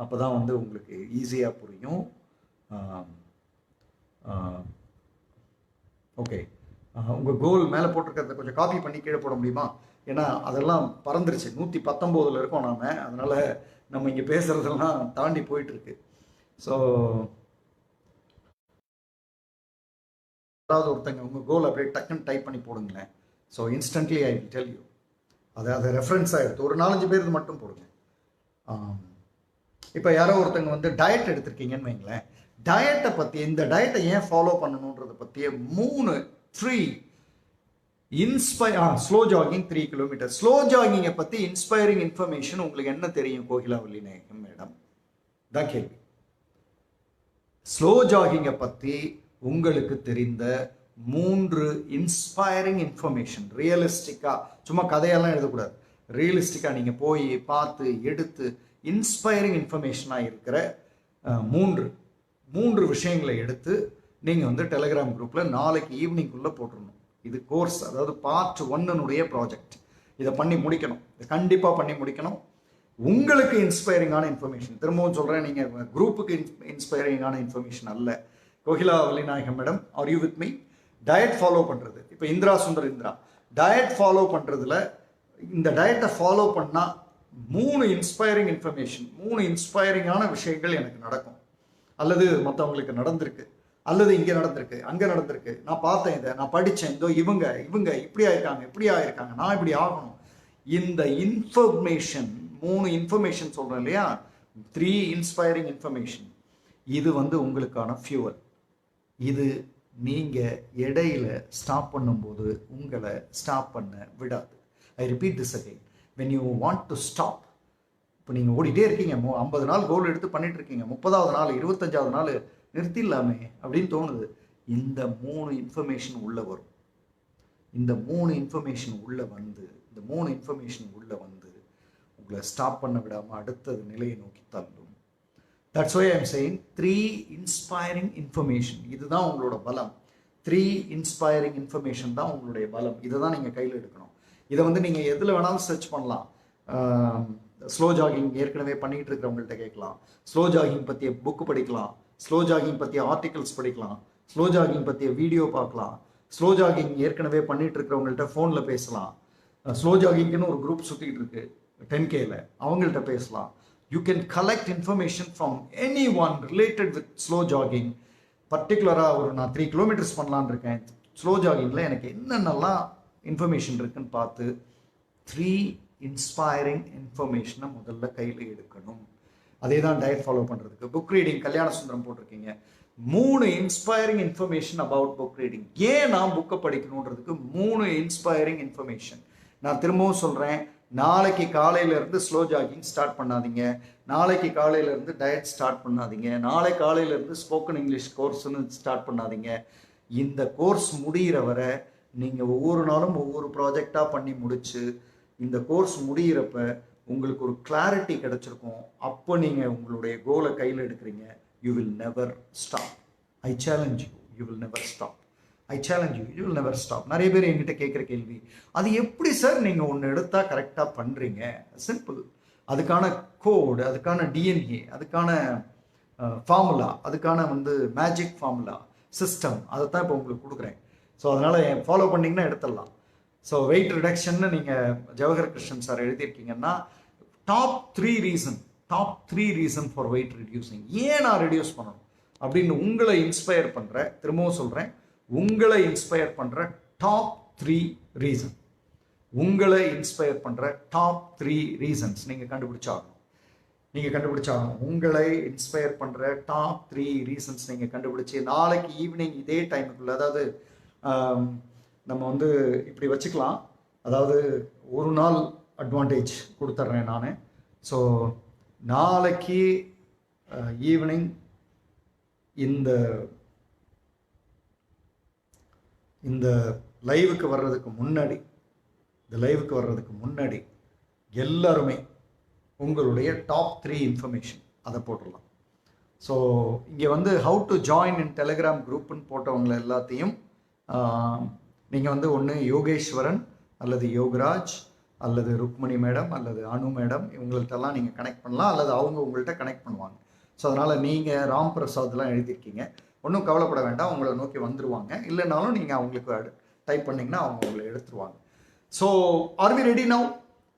அப்போ தான் வந்து உங்களுக்கு ஈஸியாக புரியும். ஓகே, உங்கள் கோல் மேலே போட்டிருக்கிறத கொஞ்சம் காப்பி பண்ணி கீழே போட முடியுமா? ஏன்னா அதெல்லாம் பறந்துருச்சு. 119 இருக்கோம் நாம், அதனால் நம்ம இங்கே பேசுகிறதெல்லாம் தாண்டி போயிட்டுருக்கு. ஸோ அதாவது ஒருத்தங்க உங்கள் கோல் அப்படியே டக்குன்னு டைப் பண்ணி போடுங்களேன். So instantly I will tell you. அதை ரெஃபரன்ஸாக எடுத்து ஒரு 4-5 பேருக்கு மட்டும் போடுங்க. இப்போ யாரோ ஒருத்தங்க வந்து டயட் எடுத்திருக்கீங்கன்னு வைங்களேன். டயட்டை பற்றி, இந்த டயட்டை ஏன் ஃபாலோ பண்ணணுன்றதை பற்றிய 3 ஸ்லோ ஜாகிங் 3 கிலோமீட்டர். ஸ்லோ ஜாகிங்கை பற்றி இன்ஸ்பைரிங் இன்ஃபர்மேஷன் உங்களுக்கு என்ன தெரியும் கோகிலாவல்லி நாயகம் மேடம்? தான் கேள்வி. ஸ்லோ ஜாகிங்கை பற்றி உங்களுக்கு தெரிந்த 3 இன்ஸ்பைரிங் இன்ஃபர்மேஷன், ரியலிஸ்டிக்காக, சும்மா கதையெல்லாம் எழுதக்கூடாது, ரியலிஸ்டிக்காக நீங்கள் போய் பார்த்து எடுத்து இன்ஸ்பைரிங் இன்ஃபர்மேஷனாக இருக்கிற 3 விஷயங்களை எடுத்து நீங்கள் வந்து டெலிகிராம் குரூப்பில் நாளைக்கு ஈவினிங்குள்ளே போட்டுடணும். இது கோர்ஸ், அதாவது பார்ட் 1 ப்ராஜெக்ட். இதை பண்ணி முடிக்கணும், இதை கண்டிப்பாக பண்ணி முடிக்கணும். உங்களுக்கு இன்ஸ்பைரிங்கான இன்ஃபர்மேஷன், திரும்பவும் சொல்கிறேன், நீங்கள் குரூப்புக்கு இன்ஸ்பைரிங்கான இன்ஃபர்மேஷன் அல்ல. கோகிலாவல்லி நாயகம் madam, are you with me? Diet follow பண்ணுறது, இப்போ இந்திரா டயட் ஃபாலோ பண்ணுறதுல, இந்த டயட்டை ஃபாலோ பண்ணால் 3 இன்ஸ்பைரிங் இன்ஃபர்மேஷன், 3 இன்ஸ்பைரிங்கான விஷயங்கள் எனக்கு நடக்கும், அல்லது மற்றவங்களுக்கு நடந்திருக்கு, அல்லது இங்கே நடந்திருக்கு, அங்கே நடந்திருக்கு, நான் பார்த்தேன், இதை நான் படித்தேன், இதோ இவங்க இப்படி ஆயிருக்காங்க, நான் இப்படி ஆகணும். இந்த இன்ஃபர்மேஷன் 3 இன்ஃபர்மேஷன் சொல்கிறேன் இல்லையா, 3 இன்ஸ்பைரிங் இன்ஃபர்மேஷன், இது வந்து உங்களுக்கான ஃபியூவல். இது நீங்கள் இடையில ஸ்டாப் பண்ணும்போது உங்களை ஸ்டாப் பண்ண விடாது. I repeat this again, when you want to stop, இப்போ நீங்கள் ஓடிட்டே இருக்கீங்க, 50 நாள் கோல் எடுத்து பண்ணிட்டு இருக்கீங்க, 30வது நாள் 25வது நாள் நிறுத்திடலாமே அப்படின்னு தோணுது. இந்த 3 இன்ஃபர்மேஷன் உள்ளே வரும். இந்த 3 இன்ஃபர்மேஷன் உள்ளே வந்து உங்களை ஸ்டாப் பண்ண விடாமல் அடுத்தது நிலையை நோக்கி தள்ளும். That's why I'm saying 3 inspiring information. இதுதான் உங்களோட பலம். 3 இன்ஸ்பைரிங் இன்ஃபர்மேஷன் தான் உங்களுடைய பலம். இதை தான் நீங்கள் கையில் எடுக்கணும். இதை வந்து நீங்கள் எதில் வேணாலும் சர்ச் பண்ணலாம். ஸ்லோ ஜாகிங் ஏற்கனவே பண்ணிகிட்டு இருக்கிறவங்கள்ட்ட கேட்கலாம், ஸ்லோ ஜாகிங் பற்றிய புக்கு படிக்கலாம், ஸ்லோ ஜாகிங் பற்றிய ஆர்டிகல்ஸ் படிக்கலாம், ஸ்லோ ஜாகிங் பற்றிய வீடியோ பார்க்கலாம், ஸ்லோ ஜாகிங் ஏற்கனவே பண்ணிட்டு இருக்கிறவங்கள்ட்ட ஃபோனில் பேசலாம், ஸ்லோ ஜாகிங்னு ஒரு குரூப் சுற்றிக்கிட்டு இருக்கு 10Kல, அவங்கள்ட்ட பேசலாம். You can collect information from any one related with slow jogging. பர்டிகுலராக நான் 3 கிலோமீட்டர்ஸ் பண்ணலான்னு இருக்கேன், ஸ்லோ ஜாகிங்கில் எனக்கு என்னென்னலாம் இன்ஃபர்மேஷன் இருக்குன்னு பார்த்து 3 இன்ஸ்பைரிங் இன்ஃபர்மேஷனை முதல்ல கையில் எடுக்கணும். அதே தான் டயட் ஃபாலோ பண்ணுறதுக்கு. புக் ரீடிங் கல்யாண சுந்தரம் போட்டிருக்கீங்க, 3 inspiring information about book reading. ஏன் நான் புக்கை படிக்கணுன்றதுக்கு 3 இன்ஸ்பைரிங் இன்ஃபர்மேஷன். நான் திரும்பவும் சொல்கிறேன், நாளைக்கு காலையிலேருந்து ஸ்லோ ஜாகிங் ஸ்டார்ட் பண்ணாதீங்க, நாளைக்கு காலையிலேருந்து டயட் ஸ்டார்ட் பண்ணாதீங்க, நாளை காலையிலேருந்து ஸ்போக்கன் இங்கிலீஷ் கோர்ஸ்னு ஸ்டார்ட் பண்ணாதீங்க. இந்த கோர்ஸ் முடிகிற வரை நீங்கள் ஒவ்வொரு நாளும் ஒவ்வொரு ப்ராஜெக்டாக பண்ணி முடித்து இந்த கோர்ஸ் முடிகிறப்ப உங்களுக்கு ஒரு கிளாரிட்டி கிடச்சிருக்கும். அப்போ நீங்கள் உங்களுடைய கோலை கையில் எடுக்கிறீங்க. You will never stop. I challenge you, you will never stop. I challenge you, you will never stop. நிறைய பேர் என்கிட்ட கேட்குற கேள்வி, அது எப்படி சார் நீங்கள் ஒன்று எடுத்தால் கரெக்டாக பண்ணுறீங்க? சிம்பிள். அதுக்கான கோடு, அதுக்கான டிஎன்ஏ, அதுக்கான ஃபார்முலா, அதுக்கான மேஜிக் ஃபார்முலா சிஸ்டம், அதை தான் இப்போ உங்களுக்கு கொடுக்குறேன். ஸோ அதனால் ஃபாலோ பண்ணிங்கன்னா எடுத்துடலாம். ஸோ வெயிட் ரிடக்ஷன்னு நீங்கள் ஜவஹர் கிருஷ்ணன் சார் எழுதியிருக்கீங்கன்னா, top 3 reason for weight reducing. ஏன் நான் ரெடியூஸ் பண்ணணும் அப்படின்னு உங்களை இன்ஸ்பயர் பண்ணுற, திரும்பவும் சொல்கிறேன், உங்களை இன்ஸ்பயர் பண்ணுற டாப் 3 ரீசன், உங்களை இன்ஸ்பயர் பண்ணுற டாப் 3 ரீசன்ஸ் நீங்கள் கண்டுபிடிச்சாகணும். உங்களை இன்ஸ்பயர் பண்ணுற டாப் 3 ரீசன்ஸ் நீங்கள் கண்டுபிடிச்சி நாளைக்கு ஈவினிங் இதே டைமுக்குள்ள, அதாவது நம்ம வந்து இப்படி வச்சுக்கலாம், அதாவது ஒரு நாள் அட்வான்டேஜ் கொடுத்துட்றேன் நான். ஸோ நாளைக்கு ஈவினிங் இந்த லைவுக்கு வர்றதுக்கு முன்னாடி எல்லாருமே உங்களுடைய டாப் 3 இன்ஃபர்மேஷன் அதை போட்டுடலாம். ஸோ இங்கே வந்து how to join in Telegram குரூப்னு போட்டவங்களை எல்லாத்தையும் நீங்கள் வந்து ஒன்று யோகேஸ்வரன் அல்லது யோகராஜ் அல்லது ருக்மணி மேடம் அல்லது அனு மேடம் இவங்கள்ட்டெல்லாம் நீங்கள் கனெக்ட் பண்ணலாம், அல்லது அவங்க உங்கள்கிட்ட கனெக்ட் பண்ணுவாங்க. ஸோ அதனால் நீங்கள் ராம் பிரசாத்லாம் எழுதியிருக்கீங்க, ஒன்றும் கவலைப்பட வேண்டாம், உங்களை நோக்கி வந்துடுவாங்க. இல்லைனாலும் நீங்கள் அவங்களுக்கு டைப் பண்ணிங்கன்னா அவங்க உங்களை எடுத்துருவாங்க. So are we ready now?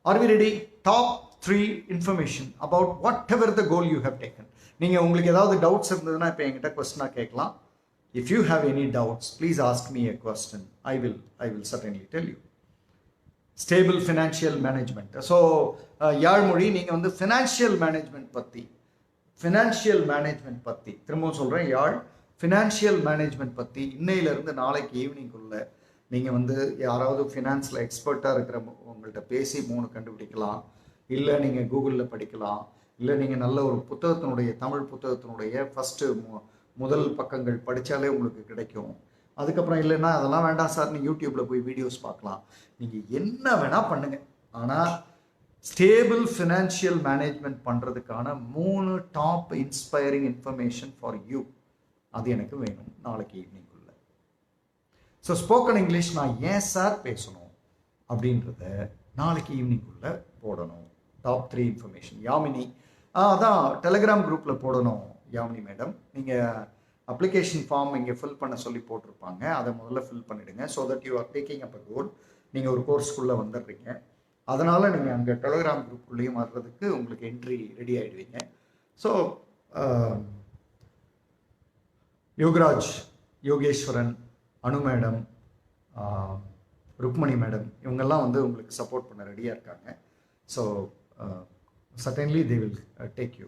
Are we ready? Top 3 information about whatever the goal you have taken. நீங்கள் உங்களுக்கு ஏதாவது டவுட்ஸ் இருந்ததுன்னா இப்போ என்கிட்ட கொஸ்டினாக கேட்கலாம். If you have any doubts please ask me a question. I will certainly tell you. Stable financial management. So யாழ்மொழி, நீங்கள் வந்து ஃபினான்ஷியல் மேனேஜ்மெண்ட் பற்றி திரும்பவும் சொல்கிறேன், ஃபினான்ஷியல் மேனேஜ்மெண்ட் பற்றி இன்னையிலேருந்து நாளைக்கு ஈவினிங்குள்ளே நீங்கள் வந்து யாராவது ஃபினான்ஸில் எக்ஸ்பர்ட்டாக இருக்கிற உங்கள்கிட்ட பேசி 3 கண்டுபிடிக்கலாம், இல்லை நீங்கள் கூகுளில் படிக்கலாம், இல்லை நீங்கள் நல்ல ஒரு தமிழ் புத்தகத்தினுடைய ஃபஸ்ட்டு முதல் பக்கங்கள் படித்தாலே உங்களுக்கு கிடைக்கும். அதுக்கப்புறம் இல்லைன்னா அதெல்லாம் வேண்டாம் சார், நீங்கள் யூடியூப்பில் போய் வீடியோஸ் பார்க்கலாம், நீங்கள் என்ன வேணால் பண்ணுங்கள். ஆனால் ஸ்டேபிள் ஃபினான்ஷியல் மேனேஜ்மெண்ட் பண்ணுறதுக்கான 3 top inspiring information for you, அது எனக்கு வேணும் நாளைக்கு ஈவினிங்குள்ள. ஸோ ஸ்போக்கன் இங்கிலீஷ் நான் ஏன் சார் பேசணும் அப்படின்றத நாளைக்கு ஈவினிங்குள்ளே போடணும். Top 3 information. யாமினி அதான் டெலிகிராம் குரூப்பில் போடணும். யாமினி மேடம், நீங்கள் அப்ளிகேஷன் ஃபார்ம் இங்கே ஃபில் பண்ண சொல்லி போட்டிருப்பாங்க, அதை முதல்ல ஃபில் பண்ணிவிடுங்க. So that you are taking up a goal. நீங்கள் ஒரு கோர்ஸ்க்குள்ளே வந்துடுறீங்க, அதனால் நீங்கள் அங்கே டெலிகிராம் குரூப்புக்குள்ளேயும் வர்றதுக்கு உங்களுக்கு என்ட்ரி ரெடி ஆகிடுவீங்க. So Yogaraj, Yogeswaran, Anu madam, Rukmani madam இவங்கெல்லாம் வந்து உங்களுக்கு சப்போர்ட் பண்ண ரெடியாக இருக்காங்க. So certainly they will take you.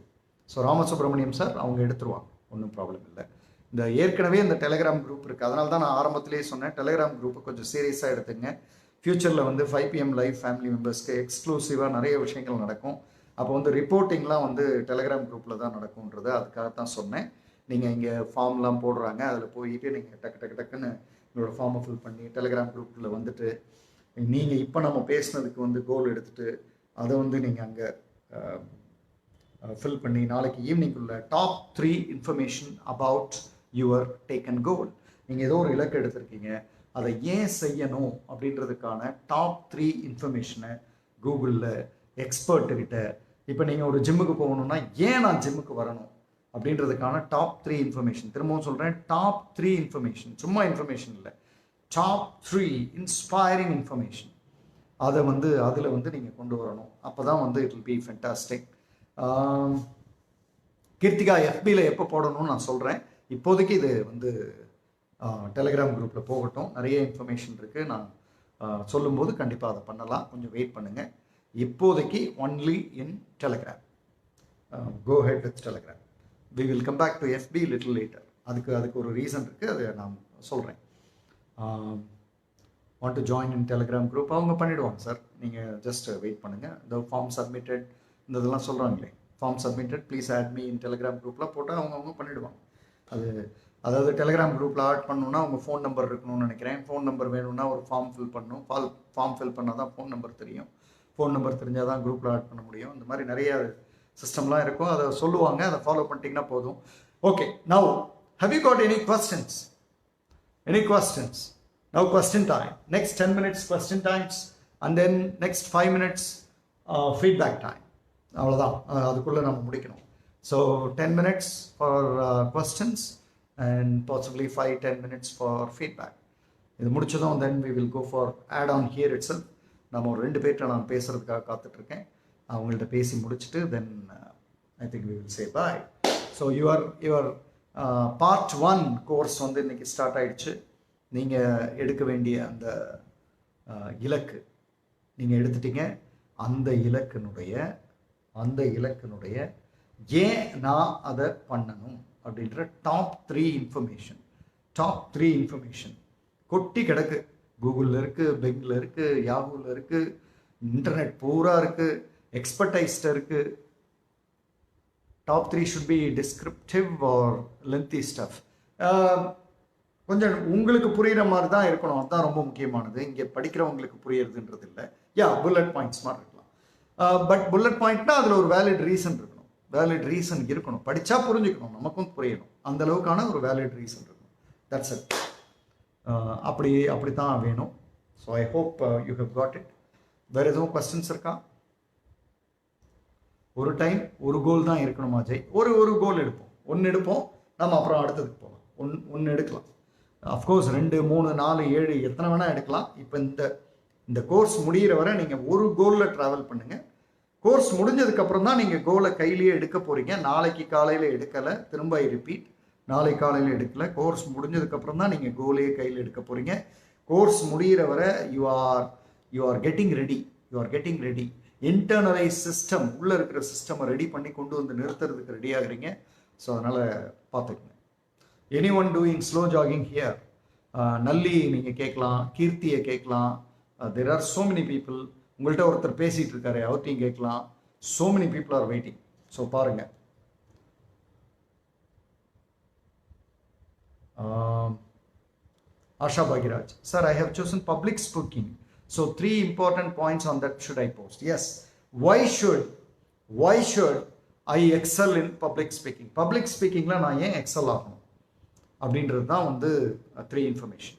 So Ramasubramaniam sir அவங்க எடுத்துருவாங்க, ஒன்றும் ப்ராப்ளம் இல்லை. இந்த ஏற்கனவே இந்த டெலிகிராம் குரூப் இருக்குது, அதனால தான் நான் ஆரம்பத்திலே சொன்னேன் டெலிகிராம் குரூப்பை கொஞ்சம் சீரியஸாக எடுத்துங்க. ஃப்யூச்சரில் வந்து 5 PM லைவ் ஃபேமிலி மெம்பர்ஸ்க்கு எக்ஸ்க்ளூசிவாக நிறைய விஷயங்கள் நடக்கும். அப்போ வந்து ரிப்போர்ட்டிங்லாம் வந்து டெலிகிராம் குரூப்பில் தான் நடக்கும்ன்றது அதுக்காகத்தான் சொன்னேன். நீங்கள் இங்கே ஃபார்ம்லாம் போடுறாங்க, அதில் போயிட்டு நீங்கள் டக்குன்னு உங்களோட ஃபார்மை ஃபில் பண்ணி டெலிகிராம் குரூப்பில் வந்துட்டு நீங்கள் இப்போ நம்ம பேசுனதுக்கு வந்து கோல் எடுத்துகிட்டு அதை வந்து நீங்கள் அங்கே ஃபில் பண்ணி நாளைக்கு ஈவினிங்குள்ள top 3 information about your taken goal. நீங்கள் ஏதோ ஒரு இலக்கு எடுத்திருக்கீங்க, அதை ஏன் செய்யணும் அப்படின்றதுக்கான டாப் 3 இன்ஃபர்மேஷனை கூகுளில் எக்ஸ்பர்ட்டுக்கிட்ட, இப்போ நீங்கள் ஒரு ஜிம்முக்கு போகணுன்னா ஏன் நான் ஜிம்முக்கு வரணும் அப்படின்றதுக்கான டாப் 3 இன்ஃபர்மேஷன். திரும்பவும் சொல்கிறேன், டாப் 3 இன்ஃபர்மேஷன், சும்மா இன்ஃபர்மேஷன் இல்லை, டாப் 3 இன்ஸ்பைரிங் இன்ஃபர்மேஷன். அதை வந்து அதில் வந்து நீங்கள் கொண்டு வரணும். அப்போ தான் வந்து it will be fantastic. Keerthika FBயில் எப்போ போடணும்னு நான் சொல்கிறேன். இப்போதைக்கு இது வந்து டெலிகிராம் குரூப்பில் போகட்டும், நிறைய இன்ஃபர்மேஷன் இருக்குது. நான் சொல்லும்போது கண்டிப்பாக அதை பண்ணலாம், கொஞ்சம் வெயிட் பண்ணுங்கள். இப்போதைக்கு only in Telegram. Go ahead with Telegram. We will come back to FB little later. அதுக்கு ஒரு ரீசன் இருக்குது, அதை நான் சொல்கிறேன். Want to join in Telegram group, அவங்க பண்ணிவிடுவாங்க சார், நீங்கள் ஜஸ்ட் வெயிட் பண்ணுங்கள். இந்த ஃபார்ம் சப்மிட்டட் இந்த இதெல்லாம் சொல்கிறாங்களே, form submitted please add me in Telegram குரூப்பில் போட்டால் அவங்க பண்ணிவிடுவாங்க. அதாவது டெலிகிராம் குரூப்பில் ஆட் பண்ணணுன்னா உங்கள் ஃபோன் நம்பர் இருக்கணும்னு நினைக்கிறேன். ஃபோன் நம்பர் வேணும்னா ஒரு ஃபார்ம் ஃபில் பண்ணணும். ஃபார்ம் ஃபில் பண்ணால் தான் ஃபோன் நம்பர் தெரியும். ஃபோன் நம்பர் தெரிஞ்சால் தான் குரூப்பில் ஆட் பண்ண முடியும். இந்த மாதிரி நிறைய சிஸ்டம்லாம் இருக்கும், அதை சொல்லுவாங்க, அதை ஃபாலோ பண்ணிட்டீங்கன்னா போதும். Okay, now how you got any questions? Now question time. Next 10 minutes question times and then next 5 minutes feedback time. அவ்வளோதான், அதுக்குள்ளே நம்ம முடிக்கணும். So 10 minutes for questions and possibly 5-10 minutes for feedback. இது முடிச்சதும் then we will go for add on here itself. நம்ம ஒரு 2 பேர்கிட்ட நான் பேசுகிறதுக்காக காத்துட்ருக்கேன். அவங்கள்ட்ட பேசி முடிச்சுட்டு then I think we will say bye. So your part 1 course வந்து இன்றைக்கி ஸ்டார்ட் ஆகிடுச்சு. நீங்கள் எடுக்க வேண்டிய அந்த இலக்கு நீங்கள் எடுத்துட்டீங்க. அந்த இலக்கினுடைய ஏன் நான் அதை பண்ணணும் அப்படின்ற டாப் 3 இன்ஃபர்மேஷன் கொட்டி கிடக்கு. கூகுளில் இருக்குது, பெங்கில் இருக்குது, யாஹூவில் இருக்குது, இன்டர்நெட் பூரா இருக்குது, எக்ஸ்பர்டைஸ்ட் இருக்குது. Top 3 should be descriptive or lengthy stuff. கொஞ்சம் உங்களுக்கு புரிகிற மாதிரி தான் இருக்கணும். அதுதான் ரொம்ப முக்கியமானது. இங்கே படிக்கிறவங்களுக்கு புரியறதுன்றது இல்லை. புல்லட் பாயிண்ட்ஸ் மாதிரி இருக்கலாம். பட் புல்லட் பாயிண்ட்னா அதில் ஒரு வேலிட் ரீசன் இருக்கணும். படித்தா புரிஞ்சுக்கணும், நமக்கும் புரியணும். அந்த அளவுக்கான ஒரு வேலிட் ரீசன் இருக்கணும். That's it. அப்படி தான் வேணும். So I hope you have got it. வேறு எதுவும் கொஸ்டின்ஸ் இருக்கா? ஒரு டைம் ஒரு கோல் தான் இருக்கணுமா ஜெய்? ஒரு கோல் எடுப்போம், ஒன்று எடுப்போம், நம்ம அப்புறம் அடுத்ததுக்கு போகலாம். ஒன்று எடுக்கலாம். அஃப்கோர்ஸ் 2, 3, 4, 7 எத்தனை வேணால் எடுக்கலாம். இப்போ இந்த கோர்ஸ் முடிகிற வரை நீங்கள் ஒரு கோலில் ட்ராவல் பண்ணுங்கள். கோர்ஸ் முடிஞ்சதுக்கப்புறம் தான் நீங்கள் கோலை கையிலேயே எடுக்க போகிறீங்க. நாளைக்கு காலையில் எடுக்கலை, திரும்ப ரிப்பீட், நாளை காலையில் எடுக்கலை. கோர்ஸ் முடிஞ்சதுக்கப்புறம் தான் நீங்கள் கோலையே கையில் எடுக்க போகிறீங்க. கோர்ஸ் முடிகிற வரை you are getting ready. Internalise system, உள்ளே இருக்கிற சிஸ்டமை ரெடி பண்ணி கொண்டு வந்து நிறுத்துறதுக்கு ரெடி ஆகுறீங்க. ஸோ அதனால் பார்த்துக்குங்க. Anyone doing slow jogging here? Nalli நீங்கள் கேட்கலாம், கீர்த்தியை கேட்கலாம். There are so many people. உங்கள்கிட்ட ஒருத்தர் பேசிகிட்டு இருக்காரு, அவர்த்தையும் கேட்கலாம். So many people are waiting. So பாருங்கள். Asha Bhagiraj, sir, I have chosen public speaking. So 3 important points on that should I post? Yes. Why should I excel in public speaking? Public speakingல நான் ஏன் XL ஆகணும் அப்படின்றது தான் 3 information.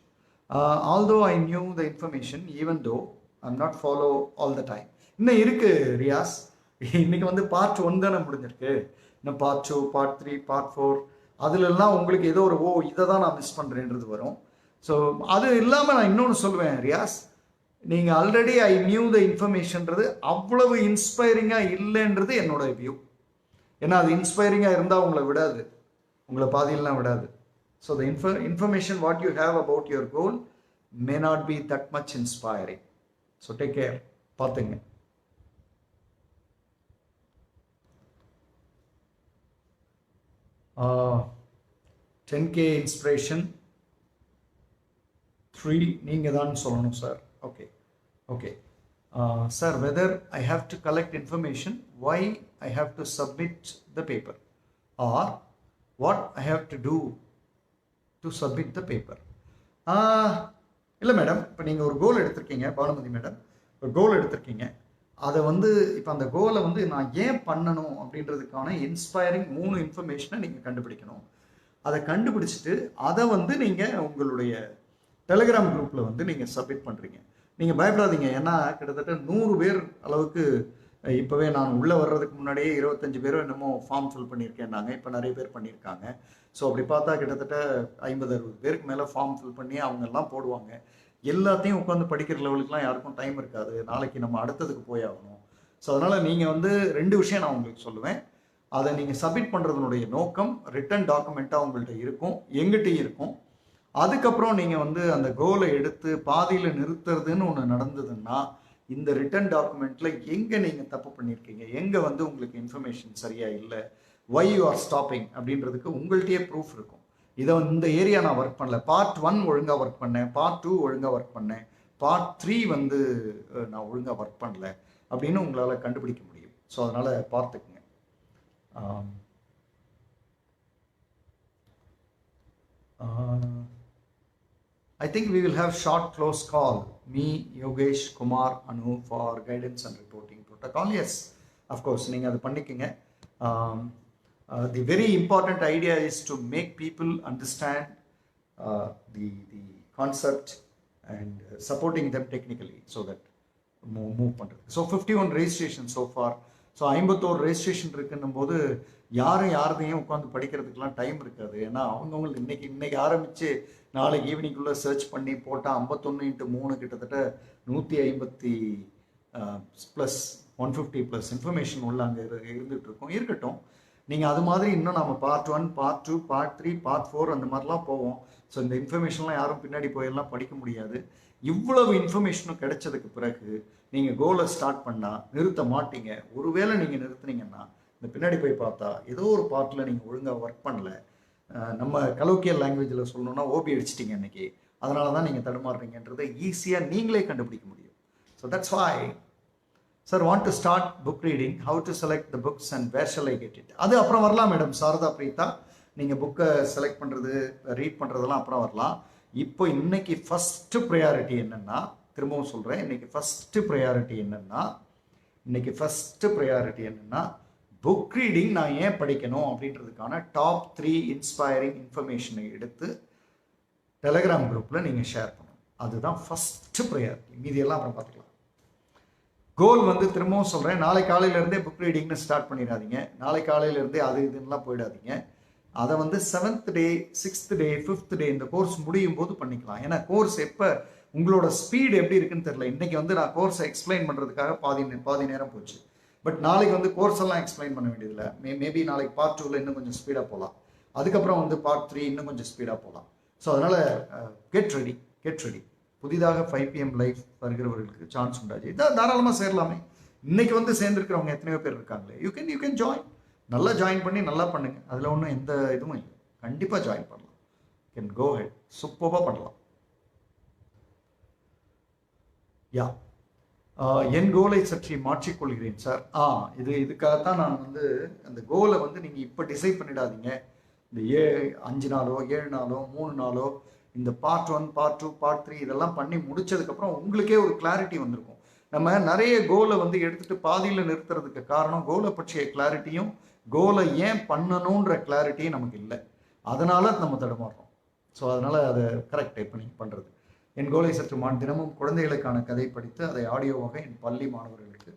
Although I knew the information, even though I'm not follow all the time. இன்னும் இருக்கு ரியாஸ். இன்னைக்கு part 1 தானே முடிஞ்சிருக்கு. இன்னும் பார்ட் 2, பார்ட் 3, பார்ட் 4 அதுலெல்லாம் உங்களுக்கு ஏதோ ஒரு இதை தான் நான் மிஸ் பண்ணுறேன்றது வரும். ஸோ அது இல்லாமல் நான் இன்னொன்று சொல்லுவேன் ரியாஸ், நீங்கள் ஆல்ரெடி ஐ நியூ த இன்ஃபர்மேஷன்றது அவ்வளவு இன்ஸ்பைரிங்காக இல்லைன்றது என்னோட வியூ. ஏன்னா அது இன்ஸ்பைரிங்காக இருந்தால் உங்களை பாதியிலாம் விடாது. So the information what you have about your goal may not be that much inspiring. So take care. பார்த்துங்க. uh, 10K inspiration 3 நீங்கள் தான் சொல்லணும் sir. Okay sir, whether I have to collect information, why I have to submit the paper, or what I have to do to submit the paper. இல்லை madam, இப்போ நீங்கள் ஒரு கோல் எடுத்திருக்கீங்க, Bhanumathi madam ஒரு கோல் எடுத்திருக்கீங்க. அதை இப்போ அந்த கோலை நான் ஏன் பண்ணணும் அப்படின்றதுக்கான இன்ஸ்பைரிங் 3 இன்ஃபர்மேஷனை நீங்கள் கண்டுபிடிக்கணும். அதை கண்டுபிடிச்சிட்டு அதை நீங்கள் உங்களுடைய டெலிகிராம் குரூப்பில் நீங்கள் சப்மிட் பண்ணுறீங்க. நீங்கள் பயப்படாதீங்க. ஏன்னா கிட்டத்தட்ட 100 பேர் அளவுக்கு இப்போவே நான் உள்ளே வர்றதுக்கு முன்னாடியே 25 பேரும் என்னமோ ஃபார்ம் ஃபில் பண்ணியிருக்கேன்னாங்க. இப்போ நிறைய பேர் பண்ணியிருக்காங்க. ஸோ அப்படி பார்த்தா கிட்டத்தட்ட 50-60 பேருக்கு மேலே ஃபார்ம் ஃபில் பண்ணி அவங்கெல்லாம் போடுவாங்க. எல்லாத்தையும் உட்காந்து படிக்கிற லெவலுக்குலாம் யாருக்கும் டைம் இருக்காது. நாளைக்கு நம்ம அடுத்ததுக்கு போய் ஆகணும். ஸோ அதனால் நீங்கள் 2 விஷயம் நான் உங்களுக்கு சொல்லுவேன். அதை நீங்கள் சப்மிட் பண்ணுறதுனுடைய நோக்கம் ரிட்டன் டாக்குமெண்ட்டாக உங்கள்கிட்ட இருக்கும், எங்கிட்டையும் இருக்கும். அதுக்கப்புறம் நீங்கள் அந்த கோலை எடுத்து பாதியில் நிறுத்துறதுன்னு ஒன்று நடந்ததுன்னா இந்த ரிட்டன் டாக்குமெண்ட்டில் எங்கே நீங்கள் தப்பு பண்ணியிருக்கீங்க, எங்கே உங்களுக்கு இன்ஃபர்மேஷன் சரியாக இல்லை, வை யூ ஆர் ஸ்டாப்பிங் அப்படின்றதுக்கு உங்கள்கிட்டயே ப்ரூஃப் இருக்கும். இந்த ஏரியா நான் ஒர்க் பண்ணல, பார்ட் 1 ஒழுங்காக ஒர்க் பண்ணேன், பார்ட் 2 ஒழுங்காக ஒர்க் பண்ணேன், பார்ட் 3 நான் ஒழுங்காக ஒர்க் பண்ணல அப்படின்னு உங்களால் கண்டுபிடிக்க முடியும். ஸோ அதனால் பார்த்துக்குங்க. I think we will have short close call, me, Yogesh, Kumar, Anu, for guidance and reporting protocol. Yes, of course, நீங்கள் அது பண்ணிக்கங்க. The very important idea is to make people understand the concept and supporting them technically so that move பண்ணுறது. So 51 registration so far. So 51 registration இருக்குன்னும் போது யாரையும் உட்காந்து படிக்கிறதுக்கெலாம் time இருக்காது. ஏன்னா அவங்கவுங்களுக்கு இன்னைக்கு ஆரம்பித்து நாளைக்கு ஈவினிங்குள்ளே சர்ச் பண்ணி போட்டால் 51x3 கிட்டத்தட்ட 150 ப்ளஸ் 150 ப்ளஸ் இன்ஃபர்மேஷன் உள்ள அங்கே இருக்கட்டும். நீங்கள் அது மாதிரி இன்னும் நம்ம பார்ட் 1, பார்ட் 2, பார்ட் 3, பார்ட் 4 அந்த மாதிரிலாம் போவோம். ஸோ இந்த இன்ஃபர்மேஷன்லாம் யாரும் பின்னாடி போயெல்லாம் படிக்க முடியாது. இவ்வளவு இன்ஃபர்மேஷனும் கிடைச்சதுக்கு பிறகு நீங்கள் கோலை ஸ்டார்ட் பண்ணால் நிறுத்த மாட்டீங்க. ஒருவேளை நீங்கள் நிறுத்துனீங்கன்னா இந்த பின்னாடி போய் பார்த்தா ஏதோ ஒரு பார்ட்டில் நீங்கள் ஒழுங்காக ஒர்க் பண்ணல, நம்ம கலோக்கியல் லாங்குவேஜில் சொல்லணும்னா ஓபி அடிச்சிட்டிங்க இன்னைக்கு, அதனால தான் நீங்கள் தடுமாறுறீங்கன்றதை ஈஸியாக நீங்களே கண்டுபிடிக்க முடியும். So that's why sir want to start book reading, how to select the books and where shall I get it. அது அப்புறம் வரலாம் மேடம் சாரதா பிரீதா, நீங்கள் புக்கை செலக்ட் பண்ணுறது ரீட் பண்ணுறதெல்லாம் அப்புறம் வரலாம். இப்போ இன்னைக்கு ஃபஸ்ட்டு ப்ரையாரிட்டி என்னென்னா, திரும்பவும் சொல்கிறேன், இன்னைக்கு ஃபஸ்ட்டு ப்ரையாரிட்டி என்னென்னா புக் ரீடிங் நான் ஏன் படிக்கணும் அப்படின்றதுக்கான டாப் 3 இன்ஸ்பைரிங் இன்ஃபர்மேஷனை எடுத்து டெலிகிராம் குரூப்பில் நீங்கள் ஷேர் பண்ணணும். அதுதான் ஃபஸ்ட்டு ப்ரையாரிட்டி. மீதியெல்லாம் அப்புறம் பார்த்துக்கலாம். கோல் வந்து திரும்பவும் சொல்கிறேன், நாளை காலையிலேருந்தே புக் ரீடிங்னு ஸ்டார்ட் பண்ணிடாதீங்க. நாளை காலையிலேருந்தே அது இதுன்னெலாம் போயிடாதீங்க. அதை வந்து 7th டே 6th டே 5th டே இந்த கோர்ஸ் முடியும் போது பண்ணிக்கலாம். ஏன்னா கோர்ஸ் எப்போ உங்களோட ஸ்பீடு எப்படி இருக்குன்னு தெரியல. இன்றைக்கி வந்து நான் கோர்ஸை எக்ஸ்பிளைன் பண்ணுறதுக்காக பாதி நேரம் போச்சு. பட் நாளைக்கு வந்து கோர்ஸ் எல்லாம் எக்ஸ்பிளைன் பண்ண வேண்டியதில்லை. மேபி நாளைக்கு பார்ட் 2ல் இன்னும் கொஞ்சம் ஸ்பீடாக போகலாம். அதுக்கப்புறம் வந்து பார்ட் 3 இன்னும் கொஞ்சம் ஸ்பீடாக போகலாம். ஸோ அதனால் கெட் ரெடி. புதிதாக 5 PM லைவ் வருகிறவர்களுக்கு சான்ஸ் உண்டாச்சு. இதான் தாராளமாக சேரலாமே. இன்னைக்கு வந்து சேர்ந்துருக்கிறவங்க எத்தனையோ பேர் இருக்காங்களே. You can join. நல்லா ஜாயின் பண்ணி நல்லா பண்ணுங்கள். அதில் ஒன்றும் எந்த இதுவும் இல்லை. கண்டிப்பாக ஜாயின் பண்ணலாம். Can go ahead. சூப்பராக பண்ணலாம். யா, என் கோலை சற்றி மாற்றிக்கொள்கிறேன் சார். இதுக்காகத்தான் நான் வந்து அந்த கோலை வந்து நீங்கள் இப்போ டிசைட் பண்ணிடாதீங்க. இந்த 5 நாளோ 7 நாளோ 3 நாளோ இந்த பார்ட் 1 பார்ட் 2 பார்ட் 3 இதெல்லாம் பண்ணி முடிச்சதுக்கப்புறம் உங்களுக்கே ஒரு கிளாரிட்டி வந்திருக்கும். நம்ம நிறைய கோலை வந்து எடுத்துகிட்டு பாதியில் நிறுத்துறதுக்கு காரணம் கோலை பற்றிய கிளாரிட்டியும் கோலை ஏன் பண்ணணுன்ற கிளாரிட்டியும் நமக்கு இல்லை. அதனால நம்ம தடுமாறுறோம். ஸோ அதனால் அதை கரெக்ட் இப்போ நீங்கள் பண்ணுறது. என் கோலை சற்று தினமும் குழந்தைகளுக்கான கதை படித்து அதை ஆடியோவாக என் பள்ளி மாணவர்களுக்கு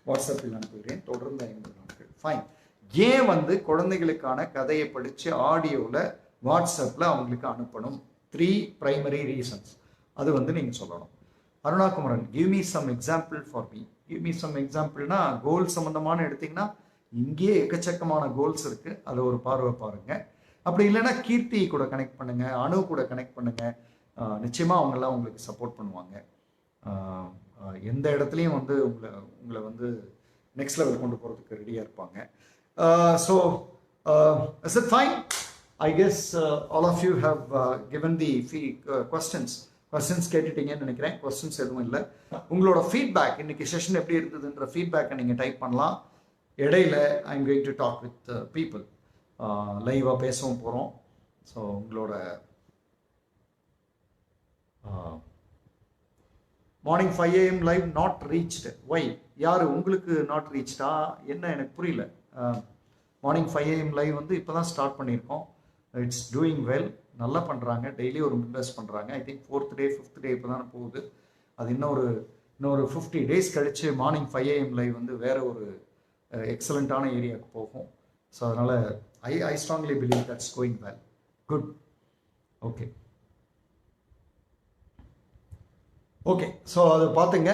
வாட்ஸ்அப்பில் அனுப்புகிறேன். தொடர்ந்து 50 நாட்கள். ஃபைன். ஏன் வந்து குழந்தைகளுக்கான கதையை படித்து ஆடியோவில் வாட்ஸ்அப்பில் அவங்களுக்கு அனுப்பணும்? 3 பிரைமரி ரீசன்ஸ். அது வந்து நீங்கள் சொல்லணும். Arunakumaran, give me some example for me. Give me some எக்ஸாம்பிள்னா கோல் சம்மந்தமான எடுத்திங்கன்னா இங்கேயே எக்கச்சக்கமான கோல்ஸ் இருக்குது. அதை ஒரு பார்வை பாருங்கள். அப்படி இல்லைன்னா கீர்த்தி கூட கனெக்ட் பண்ணுங்கள், அணு கூட கனெக்ட் பண்ணுங்கள். நிச்சயமாக அவங்கெல்லாம் உங்களுக்கு சப்போர்ட் பண்ணுவாங்க. எந்த இடத்துலையும் வந்து உங்களை வந்து நெக்ஸ்ட் லெவல் கொண்டு போகிறதுக்கு ரெடியாக இருப்பாங்க. So is it fine? I guess all of you have given the questions கேட்டுட்டீங்கன்னு நினைக்கிறேன். கொஸ்டின்ஸ் எதுவும் இல்லை. உங்களோட ஃபீட்பேக், இன்னைக்கு செஷன் எப்படி இருந்ததுன்ற ஃபீட்பேக்கை நீங்கள் டைப் பண்ணலாம். இடையில I am going to talk with people. லைவாக பேசவும் போகிறோம். ஸோ உங்களோட morning 5 AM live not reached. Why? யார் உங்களுக்கு நாட் ரீச்டா? என்ன எனக்கு புரியல. மார்னிங் 5 AM லைவ் வந்து இப்போ தான் ஸ்டார்ட் பண்ணியிருக்கோம். It's doing well. நல்லா பண்ணுறாங்க. டெய்லி ஒரு மெம்பர்ஸ் பண்ணுறாங்க. I think 4th day 5th டே இப்போ தானே போகுது. அது இன்னொரு 50 days கழித்து மார்னிங் 5 AM லைவ் வந்து வேறு ஒரு எக்ஸலண்ட்டான ஏரியாவுக்கு போகும். ஸோ அதனால் I strongly believe that's going well. Good. Okay. So அதை பார்த்துங்க.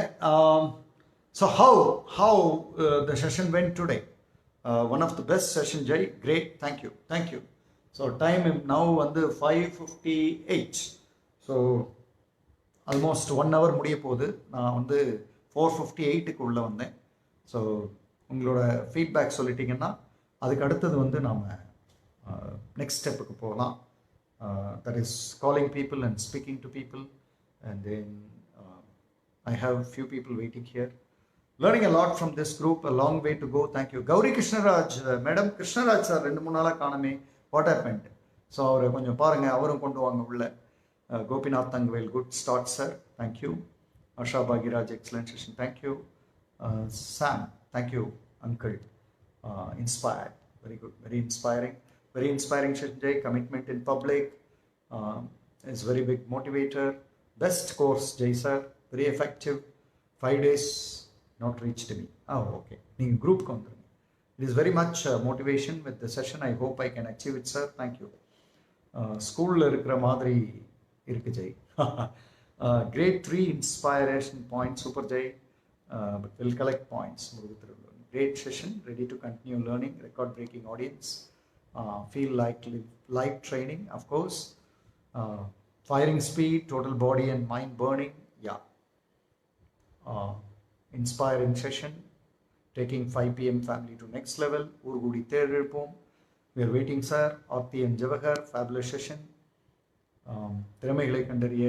So how the session went today? One of the best session, Jay. Great. Thank you. So time now வந்து 5:58. So almost 1 hour முடிய போகுது. நான் வந்து 4:58க்கு உள்ளே வந்தேன். ஸோ உங்களோட ஃபீட்பேக் சொல்லிட்டீங்கன்னா அதுக்கு அடுத்தது வந்து நாம் நெக்ஸ்ட் ஸ்டெப்புக்கு போகலாம். That is calling people and speaking to people. And then I have few people waiting here. Learning a lot from this group. A long way to go. Thank you. Gauri Krishnaraj, Madam Krishnaraj sir, 2-3 நாளா காணமே. What happened? So அவரை கொஞ்சம் பாருங்க, அவரும் கொண்டு வாங்க உள்ள. Gopinath Tangvel, good start sir. Thank you. Asha Bhagiraj, excellent session. Thank you. Sam, thank you uncle. Inspired. Very good. Very inspiring. Very inspiring session. Jay. Commitment in public is very big motivator. Best course, Jay sir. Very effective. 5 days not reached me. Okay. நீங்கள் குரூப்க்கு வந்துருங்க. It is very much motivation with the session. I hope I can achieve it, sir. Thank you. ஸ்கூலில் இருக்கிற மாதிரி இருக்கு Jai. Grade 3 inspiration points. Super Jay. But we'll collect points. Great session. Ready to continue learning. Record breaking audience. Feel like live training, of course. Firing speed, total body and mind burning. Yeah. Inspiring session, taking 5 p.m. family to next level. Urgudi Therirpom. We are waiting, sir. Aarti and Javahar, fabulous session. திறமைகளை கண்டறிய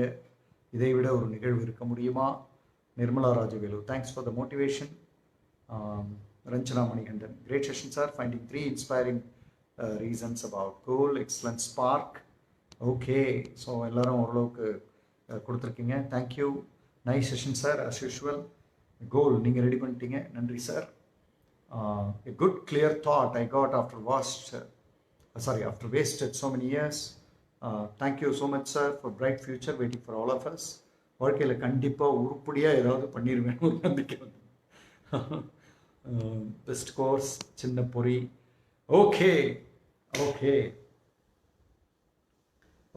இதை விட ஒரு நிகழ்வு இருக்க முடியுமா? Nirmala Rajavelu, thanks for the motivation. Ranchana Manikandan, great session, sir. Finding 3 inspiring reasons about goal, excellent spark. Okay, so எல்லாரும் ஓரளவுக்கு கொடுத்துருக்கீங்க. Thank you. Nice session sir, as usual. கோல் நீங்கள் ரெடி பண்ணிட்டீங்க, நன்றி sir. A good clear thought I got after wasted so many years. Thank you so much, sir, for bright future waiting for all of us. வாழ்க்கையில் கண்டிப்பாக உருப்படியாக ஏதாவது பண்ணிடுவேன் ஒரு நம்பிக்கை வந்து. பெஸ்ட் கோர்ஸ், சின்ன பொறி. Okay okay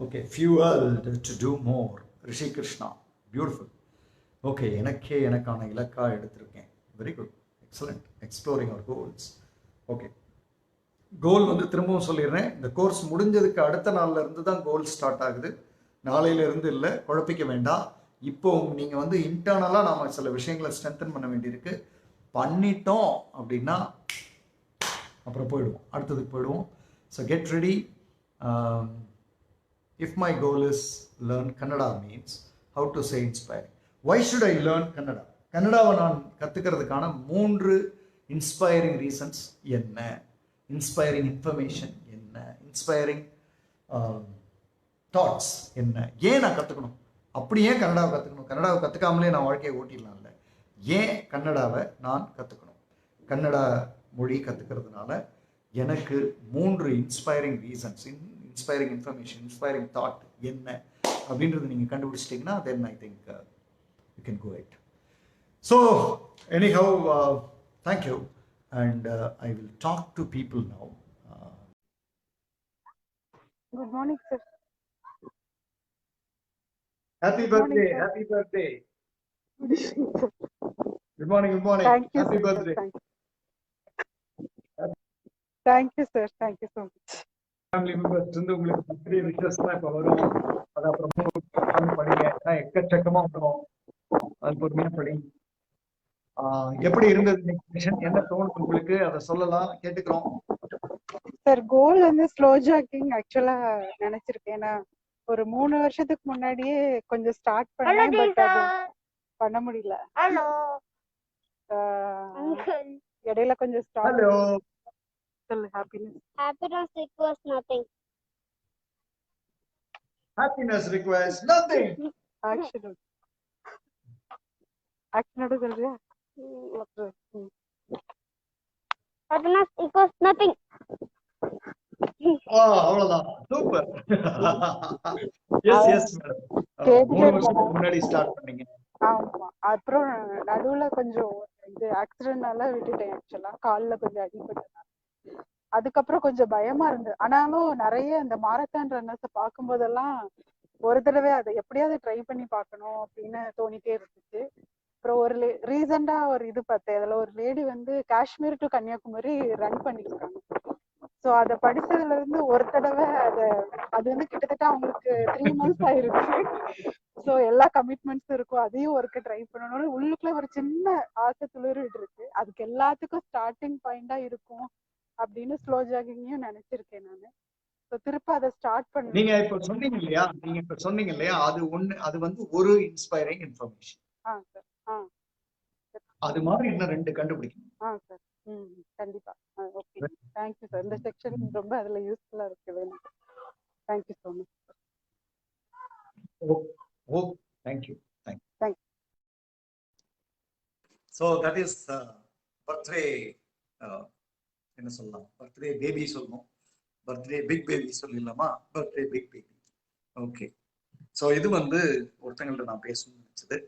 okay, fueled to do more. Rishi Krishna, beautiful. Okay, எனக்கான இலக்காக எடுத்திருக்கேன். Very good, excellent. எக்ஸ்ப்ளோரிங் அவர் கோல்ஸ். ஓகே, கோல் வந்து திரும்பவும் சொல்லிடுறேன், இந்த கோர்ஸ் முடிஞ்சதுக்கு அடுத்த நாளில் இருந்து தான் கோல் ஸ்டார்ட் ஆகுது, நாளையிலேருந்து இல்லை, குழப்பிக்க வேண்டாம். இப்போ நீங்கள் வந்து இன்டர்னலாக நாம் சில விஷயங்களை ஸ்ட்ரென்தன் பண்ண வேண்டியிருக்கு. பண்ணிட்டோம் அப்படின்னா அப்புறம் போயிடுவோம், அடுத்ததுக்கு போயிடுவோம். So get ready. If my goal is learn Kannada means how to say inspiring. Why should I learn Kannada? கன்னடாவை நான் கற்றுக்கிறதுக்கான 3 இன்ஸ்பைரிங் ரீசன்ஸ் என்ன, இன்ஸ்பைரிங் இன்ஃபர்மேஷன் என்ன, இன்ஸ்பைரிங் தாட்ஸ் என்ன, ஏன் நான் கற்றுக்கணும், அப்படி ஏன் கன்னடாவை கற்றுக்கணும், கன்னடாவை கற்றுக்காமலே நான் வாழ்க்கையை ஓட்டிடலாம்ல, ஏன் கன்னடாவை நான் கற்றுக்கணும், கன்னடா மொழி கற்றுக்கிறதுனால எனக்கு 3 inspiring reasons, inspiring information, inspiring thought என்ன அப்படின்றது நீங்கள் கண்டுபிடிச்சிட்டிங்கன்னா then I think you can go it. So anyhow, thank you and I will talk to people now. Good morning, sir. Happy birthday, happy birthday. Good morning, good morning. Thank you, happy sir. birthday. Thank you, sir. Thank you so much. Family members வந்து உங்களுக்கு birthday wishes எல்லாம் இப்ப வரும், அது அப்புறம் படிங்க, எக்கச்சக்கமா வரும், அது பொறுமையா படிங்க. எப்படி இருந்தது செஷன், என்ன தோணுது உங்களுக்கு, அதை சொல்லலாம், கேட்டுக்கிறோம். சார், கோல் வந்து ஸ்லோ ஜாக்கிங் ஆக்சுவலா நினைச்சிருக்கேன். ஏன்னா ஒரு 3 வருஷத்துக்கு முன்னாடியே கொஞ்சம் ஸ்டார்ட் பண்ணேன், பட் அது பண்ண முடியல. இடையில கொஞ்சம் ஸ்டார்ட். ஹலோ, சொல்லு. Happiness requires nothing. happiness requires nothing. Action சொல்றியா? Happiness equals nothing. அவ்வளவுதான், சூப்பர். எஸ் எஸ் மேடம், 3 வருஷத்துக்கு முன்னாடி ஸ்டார்ட் பண்ணீங்க. ஆமா, அப்புறம் நடுவுல கொஞ்சம் இது ஆக்சிடென்ட்னால விட்டுட்டேன். ஆக்சுவலா கால்ல கொஞ்சம் அடிபட்டனால அதுக்கப்புறம் கொஞ்சம் பயமா இருந்தது. ஆனாலும் நிறைய இந்த மாரத்தான் ரன்னர்ஸை பார்க்கும் போதெல்லாம் ஒரு தடவை அதை எப்படியாவது ட்ரை பண்ணி பார்க்கணும் அப்படின்னு தோணிட்டே இருந்துச்சு. அப்புறம் ஒரு ரீசெண்டா ஒரு இது பார்த்தேன், அதுல ஒரு லேடி வந்து காஷ்மீர் டு கன்னியாகுமரி ரன் பண்ணிருக்காங்க. ஸோ அதை படிச்சதுல இருந்து ஒரு தடவை அது வந்து கிட்டத்தட்ட அவங்களுக்கு 3 months ஆயிருக்கு. ஸோ எல்லா கமிட்மெண்ட்ஸும் இருக்கும், அதையும் ஒர்க்கு ட்ரை பண்ணணும்னு உள்ளுக்குள்ள ஒரு சின்ன ஆசை துளிர்விட்டு இருக்கு. அதுக்கு எல்லாத்துக்கும் ஸ்டார்டிங் பாயிண்டா இருக்கும் அப்படின்னு ஸ்லோ ஜாகிங்கையும் நினைச்சிருக்கேன் நான். ஸோ திருப்ப அதை ஸ்டார்ட் பண்ண. நீங்க இப்ப சொன்னீங்க இல்லையா, அது வந்து ஒரு இன்ஸ்பைரிங் இன்ஃபர்மேஷன். சார். அது மாதிரி இன்னும் 2 கண்டுபிடிக்கணும். சார், கண்டிப்பா. Okay, thank you sir. இந்த செக்ஷன் ரொம்ப அதுல யூஸ்ஃபுல்லா இருக்குது எனக்கு. Thank you so much. Oh, thank you. So that is birthday, என்ன சொல்லலாம், பர்த்டே பேபி சொல்லணும், பர்த்டே பிக் பேபி சொல்லிடலாமா, birthday big baby. Okay, so இது வந்து ஒருத்தங்கள்ட்ட நான் பேசணும்னு நினைச்சது.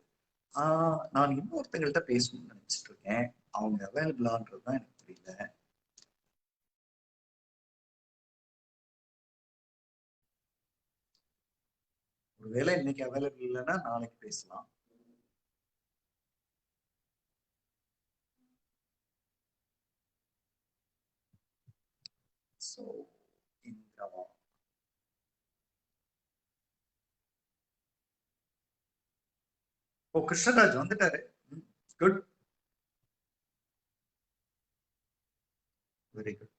நான் இன்னொருத்தங்கள்ட்ட பேசணும்னு நினைச்சிட்டு இருக்கேன், அவங்க அவைலபிளான்றது தான் எனக்கு புரியல. ஒருவேளை இன்னைக்கு அவைலபிள் இல்லைன்னா நாளைக்கு பேசலாம். ஸோ இந்திரா, ஓ, கிருஷ்ணராஜ் வந்துட்டாரு. Good, very good.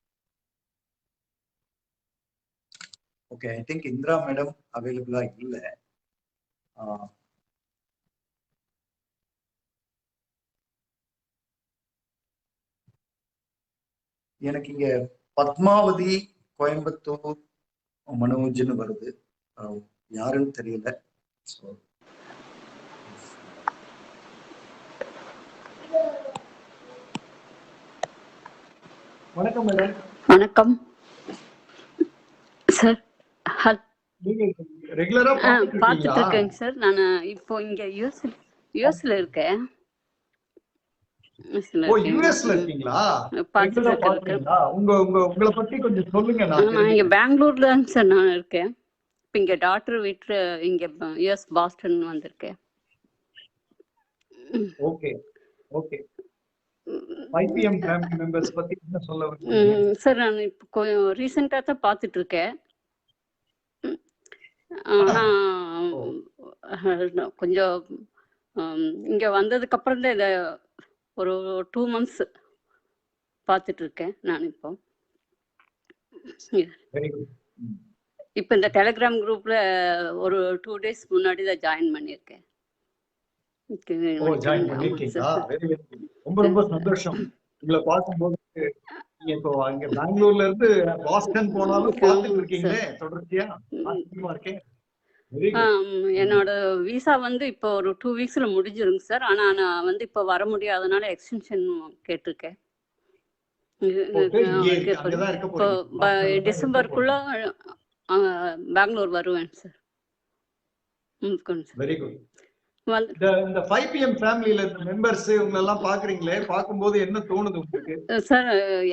Okay, I think Indira madam அவைலபிளா இல்ல. எனக்கு இங்க பத்மாவதி கோயம்புத்தூர் மனோஜ்னு வருது. யாருன்னு தெரியல. வணக்கம் மேடம். வணக்கம் சார். நீங்க ரெகுலரா பார்த்துட்டு இருக்கேங்க சார். நான் இப்போ இங்க யூஎஸ்ல இருக்கேன். ஓ, யுஎஸ்ல இருக்கீங்களா? பார்த்துட்டு இருக்கேன். உங்களை பத்தி கொஞ்சம் சொல்லுங்க. நான் இங்க பெங்களூர்ல சார் நான் இருக்கேன். இப்போ இங்க டாக்டர் வீட்டு இங்க யுஎஸ் பாஸ்டன் வந்திருக்கேன். Okay okay. 5 PM family members பத்தி என்ன சொல்ல வரீங்க சார்? நான் இப்போ ரீசெண்டா தான் பார்த்துட்டு இருக்கேன். ஆனா கொஞ்சம் இங்க வந்ததுக்கு அப்புறம் தான் இதை ஒரு 2 months பார்த்துட்டு இருக்கேன் நான். இப்போ இந்த டெலிகிராம் குரூப்ல ஒரு 2 days முன்னாடி தான் ஜாயின் பண்ணியிருக்கேன். ரொம்ப ரொம்ப சந்தோஷம் உங்களை பார்க்கும்போது. இப்போ அங்க பெங்களூர்ல இருந்து பாஸ்டன் போனாலும் பார்த்துட்டு இருக்கீங்களே தொடர்ச்சியா. ஆச்சரியமா இருக்கேன். என்னோட விசா வந்து இப்போ ஒரு 2 weeksல முடிஞ்சிருங்க சார். ஆனா நான் வந்து இப்போ வர முடியாதனால எக்ஸ்டென்ஷன் கேட்டிருக்கேன். இப்போ டிசம்பருக்குள்ள பெங்களூர் வருவேன் சார். Very good. இந்த 5 PM ஃபேமிலில இருக்க மெம்பர்ஸ் இவங்க எல்லாம் பாக்குறீங்களே, பாக்கும்போது என்ன தோணுது உங்களுக்கு? சார்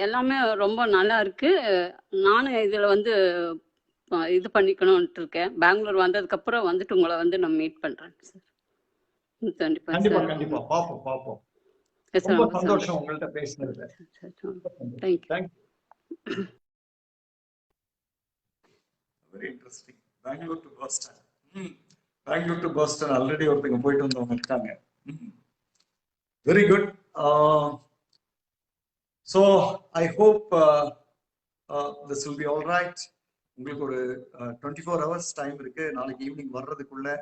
எல்லாமே ரொம்ப நல்லா இருக்கு. நானும் இதுல வந்து இது பண்ணிக்கணும்னு இருக்கேன். பெங்களூர் வந்ததுக்கு அப்புறம் வந்துட்டு உங்களை வந்து நான் மீட் பண்றேன் சார். கண்டிப்பா கண்டிப்பா பாப்போம். ரொம்ப சந்தோஷம் உங்கள்ட்ட பேசினதுல. Thank you. Very interesting. Bangalore to Boston. Bangalore to Boston already ஒருத்தங்க போயிட்டு வந்தவங்க இருக்காங்க. Very good. So I hope this will be all right. உங்களுக்கு ஒரு 24 hours டைம் இருக்கு. நாளைக்கு ஈவினிங் வர்றதுக்குள்ள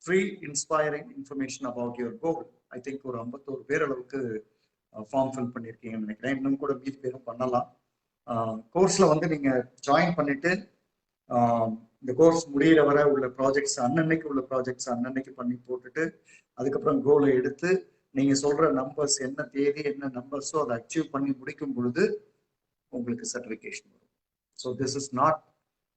free inspiring information about your goal. I think ஒரு 51 பேர் அளவுக்கு ஃபார்ம் ஃபில் பண்ணியிருக்கீங்கன்னு நினைக்கிறேன். இன்னும் கூட மீதி பேரும் பண்ணலாம். கோர்ஸ்ல வந்து நீங்க ஜாயின் பண்ணிட்டு இந்த கோர்ஸ் முடிகிற வரை உள்ள ப்ராஜெக்ட்ஸ் அன்னன்னைக்கு பண்ணி போட்டுட்டு அதுக்கப்புறம் கோலை எடுத்து நீங்க சொல்ற நம்பர்ஸ் என்ன தேதி என்ன நம்பர்ஸோ அதை அச்சீவ் பண்ணி முடிக்கும் பொழுது உங்களுக்கு சர்டிஃபிகேஷன் வரும். So this is not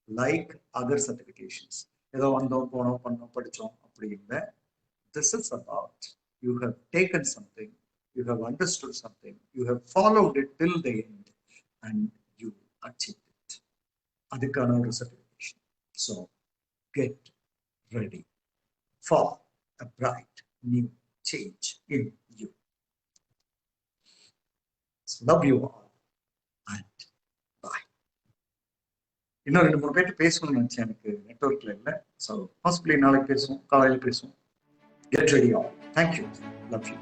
like other certifications. ஏதோ வந்தோம் போனோம் பண்ணோம் படித்தோம் அப்படி இல்லை. This is about you have taken something, you have understood something, you have followed it till the end and you achieve it. அதுக்கான ஒரு certification. So get ready for a bright new change in you. So love you all and bye. இன்னும் 2-3 பேர் பேசணும்னு நினைச்சேன், எனக்கு நெட்வொர்க்ல இல்லை. So possibly நாளைக்கு பேசுவோம், காலையில் பேசுவோம். Get ready all. Thank you. Love you.